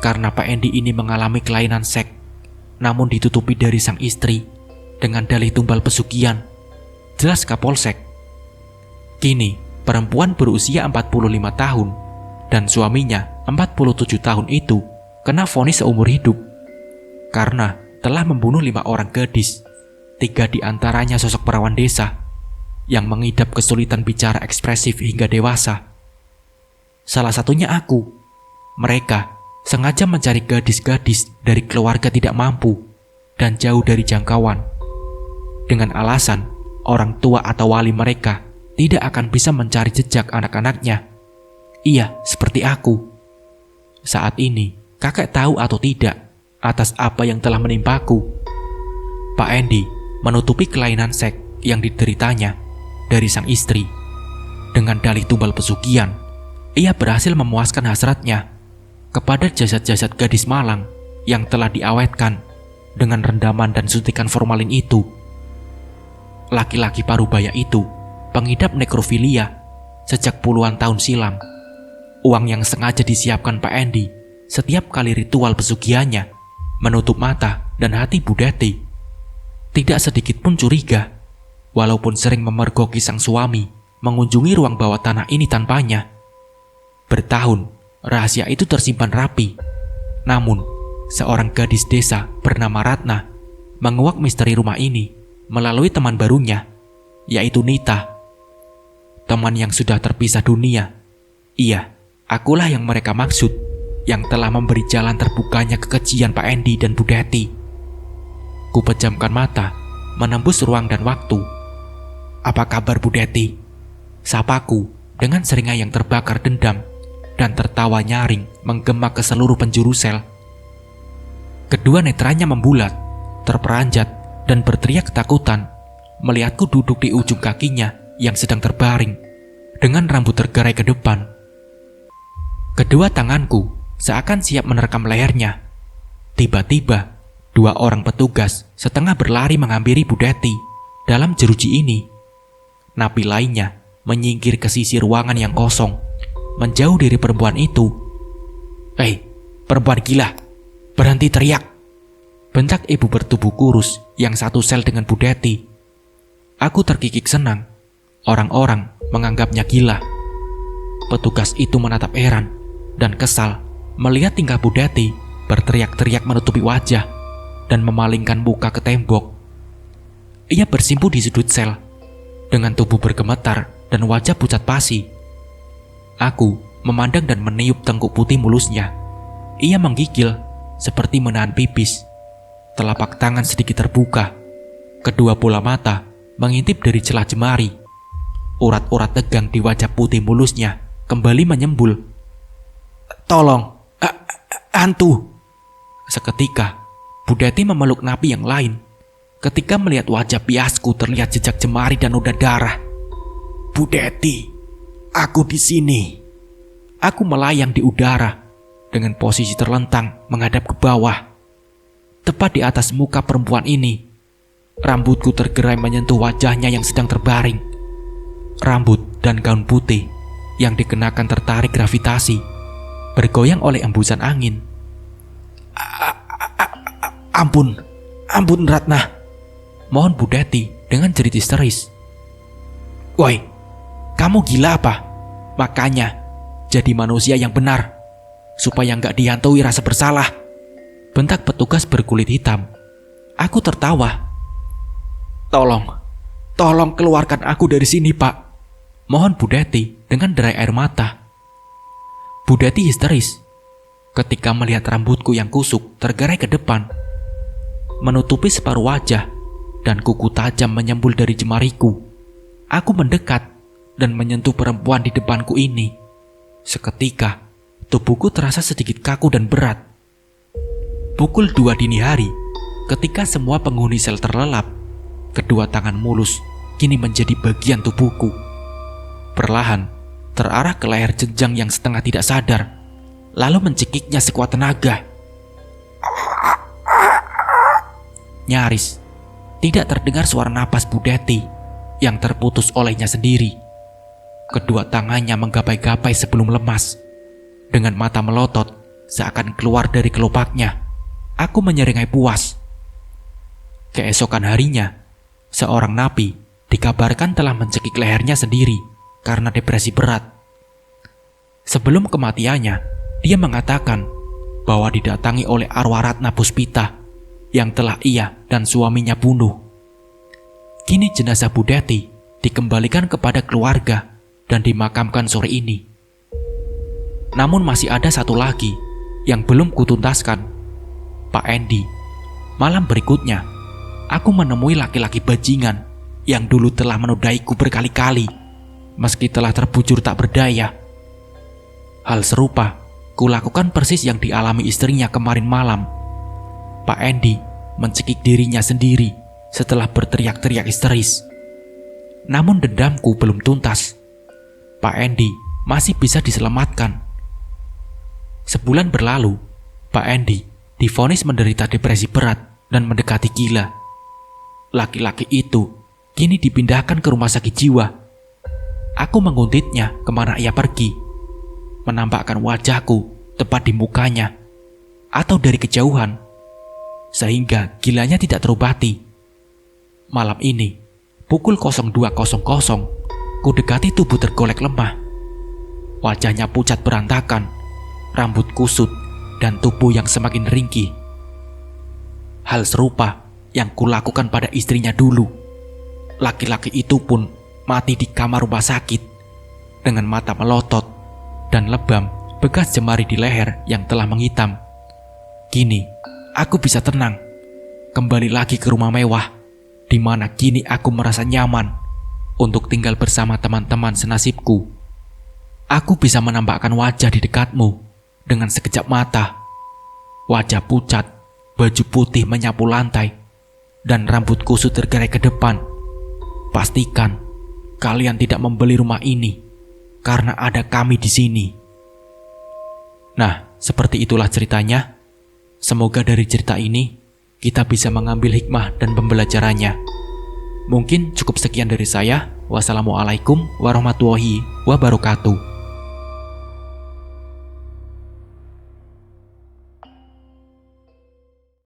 karena Pak Endi ini mengalami kelainan seks, namun ditutupi dari sang istri dengan dalih tumbal pesugihan. Jelas Kapolsek. Kini, perempuan berusia 45 tahun dan suaminya 47 tahun itu kena vonis seumur hidup karena telah membunuh 5 orang gadis. 3 diantaranya sosok perawan desa yang mengidap kesulitan bicara ekspresif hingga dewasa. Salah satunya aku. Mereka sengaja mencari gadis-gadis dari keluarga tidak mampu dan jauh dari jangkauan, dengan alasan orang tua atau wali mereka tidak akan bisa mencari jejak anak-anaknya. Iya, seperti aku. Saat ini, kakek tahu atau tidak atas apa yang telah menimpaku. Pak Endi menutupi kelainan seks yang dideritanya dari sang istri. Dengan dalih tumbal pesugihan, ia berhasil memuaskan hasratnya kepada jasad-jasad gadis malang yang telah diawetkan dengan rendaman dan suntikan formalin itu. Laki-laki parubaya itu pengidap nekrofilia sejak puluhan tahun silam. Uang yang sengaja disiapkan Pak Endi setiap kali ritual pesugihannya menutup mata dan hati Bu Deti. Tidak sedikit pun curiga, walaupun sering memergoki sang suami mengunjungi ruang bawah tanah ini tanpanya. Bertahun, rahasia itu tersimpan rapi. Namun, seorang gadis desa bernama Ratna menguak misteri rumah ini melalui teman barunya, yaitu Nita. Teman yang sudah terpisah dunia. Iya, akulah yang mereka maksud, yang telah memberi jalan terbukanya kekejian Pak Endi dan Bu Deti. Ku pejamkan mata, menembus ruang dan waktu. "Apa kabar Bu Deti?" Sapaku dengan seringai yang terbakar dendam, dan tertawa nyaring menggema ke seluruh penjuru sel. Kedua netranya membulat, terperanjat, dan berteriak ketakutan melihatku duduk di ujung kakinya yang sedang terbaring, dengan rambut tergerai ke depan. Kedua tanganku seakan siap menerkam lehernya. Tiba-tiba, dua orang petugas setengah berlari menghampiri Bu Deti dalam jeruji ini. Napi lainnya menyingkir ke sisi ruangan yang kosong, menjauh dari perempuan itu. "Hei, perempuan gila, berhenti teriak!" bentak ibu bertubuh kurus yang satu sel dengan Bu Deti. Aku terkikik senang. Orang-orang menganggapnya gila. Petugas itu menatap heran dan kesal melihat tingkah Bu Deti berteriak-teriak menutupi wajah dan memalingkan muka ke tembok. Ia bersimpu di sudut sel dengan tubuh bergemetar dan wajah pucat pasi. Aku memandang dan meniup tengkuk putih mulusnya. Ia menggigil seperti menahan pipis. Telapak tangan sedikit terbuka. Kedua bola mata mengintip dari celah jemari. Urat-urat tegang di wajah putih mulusnya kembali menyembul. "Tolong, hantu!" Seketika, Bu Deti memeluk napi yang lain. Ketika melihat wajah piasku terlihat jejak jemari dan noda darah. "Bu Deti, aku di sini." Aku melayang di udara dengan posisi terlentang menghadap ke bawah. Tepat di atas muka perempuan ini, rambutku tergerai menyentuh wajahnya yang sedang terbaring. Rambut dan gaun putih yang dikenakan tertarik gravitasi, bergoyang oleh embusan angin. Ampun Ratna," mohon Bu Deti dengan jerit histeris. "Woi, kamu gila apa? Makanya jadi manusia yang benar, supaya nggak dihantui rasa bersalah," bentak petugas berkulit hitam. Aku tertawa. Tolong keluarkan aku dari sini, Pak," mohon Bu Deti dengan derai air mata. Bu Deti histeris ketika melihat rambutku yang kusuk tergerai ke depan, menutupi separuh wajah, dan kuku tajam menyembul dari jemariku. Aku mendekat dan menyentuh perempuan di depanku ini. Seketika, tubuhku terasa sedikit kaku dan berat. Pukul 2 dini hari, ketika semua penghuni sel terlelap, kedua tangan mulus kini menjadi bagian tubuhku. Perlahan, terarah ke leher Jenjang yang setengah tidak sadar, lalu mencekiknya sekuat tenaga. Nyaris, tidak terdengar suara napas Bu Deti yang terputus olehnya sendiri. Kedua tangannya menggapai-gapai sebelum lemas. Dengan mata melotot, seakan keluar dari kelopaknya, aku menyeringai puas. Keesokan harinya, seorang napi dikabarkan telah mencekik lehernya sendiri karena depresi berat. Sebelum kematiannya, dia mengatakan bahwa didatangi oleh arwah Ratna Puspita yang telah ia dan suaminya bunuh. Kini jenazah Bu Deti dikembalikan kepada keluarga dan dimakamkan sore ini. Namun masih ada satu lagi yang belum kutuntaskan. Pak Endi, malam berikutnya, aku menemui laki-laki bajingan yang dulu telah menodaiku berkali-kali, meski telah terbujur tak berdaya. Hal serupa kulakukan persis yang dialami istrinya kemarin malam. Pak Endi mencekik dirinya sendiri setelah berteriak-teriak histeris. Namun dendamku belum tuntas. Pak Endi masih bisa diselamatkan. Sebulan berlalu, Pak Endi divonis menderita depresi berat dan mendekati gila. Laki-laki itu kini dipindahkan ke rumah sakit jiwa. Aku menguntitnya kemana ia pergi, menampakkan wajahku tepat di mukanya atau dari kejauhan, sehingga gilanya tidak terobati. Malam ini, pukul 02.00, ku dekati tubuh tergolek lemah. Wajahnya pucat berantakan, rambut kusut, dan tubuh yang semakin ringkih. Hal serupa yang kulakukan pada istrinya dulu. Laki-laki itu pun mati di kamar rumah sakit dengan mata melotot dan lebam bekas jemari di leher yang telah menghitam. Kini aku bisa tenang, kembali lagi ke rumah mewah, di mana kini aku merasa nyaman untuk tinggal bersama teman-teman senasibku. Aku bisa menampakkan wajah di dekatmu dengan sekejap mata. Wajah pucat, baju putih menyapu lantai, dan rambut kusut tergerai ke depan. Pastikan kalian tidak membeli rumah ini karena ada kami di sini. Nah, seperti itulah ceritanya. Semoga dari cerita ini kita bisa mengambil hikmah dan pembelajarannya. Mungkin cukup sekian dari saya. Wassalamualaikum warahmatullahi wabarakatuh.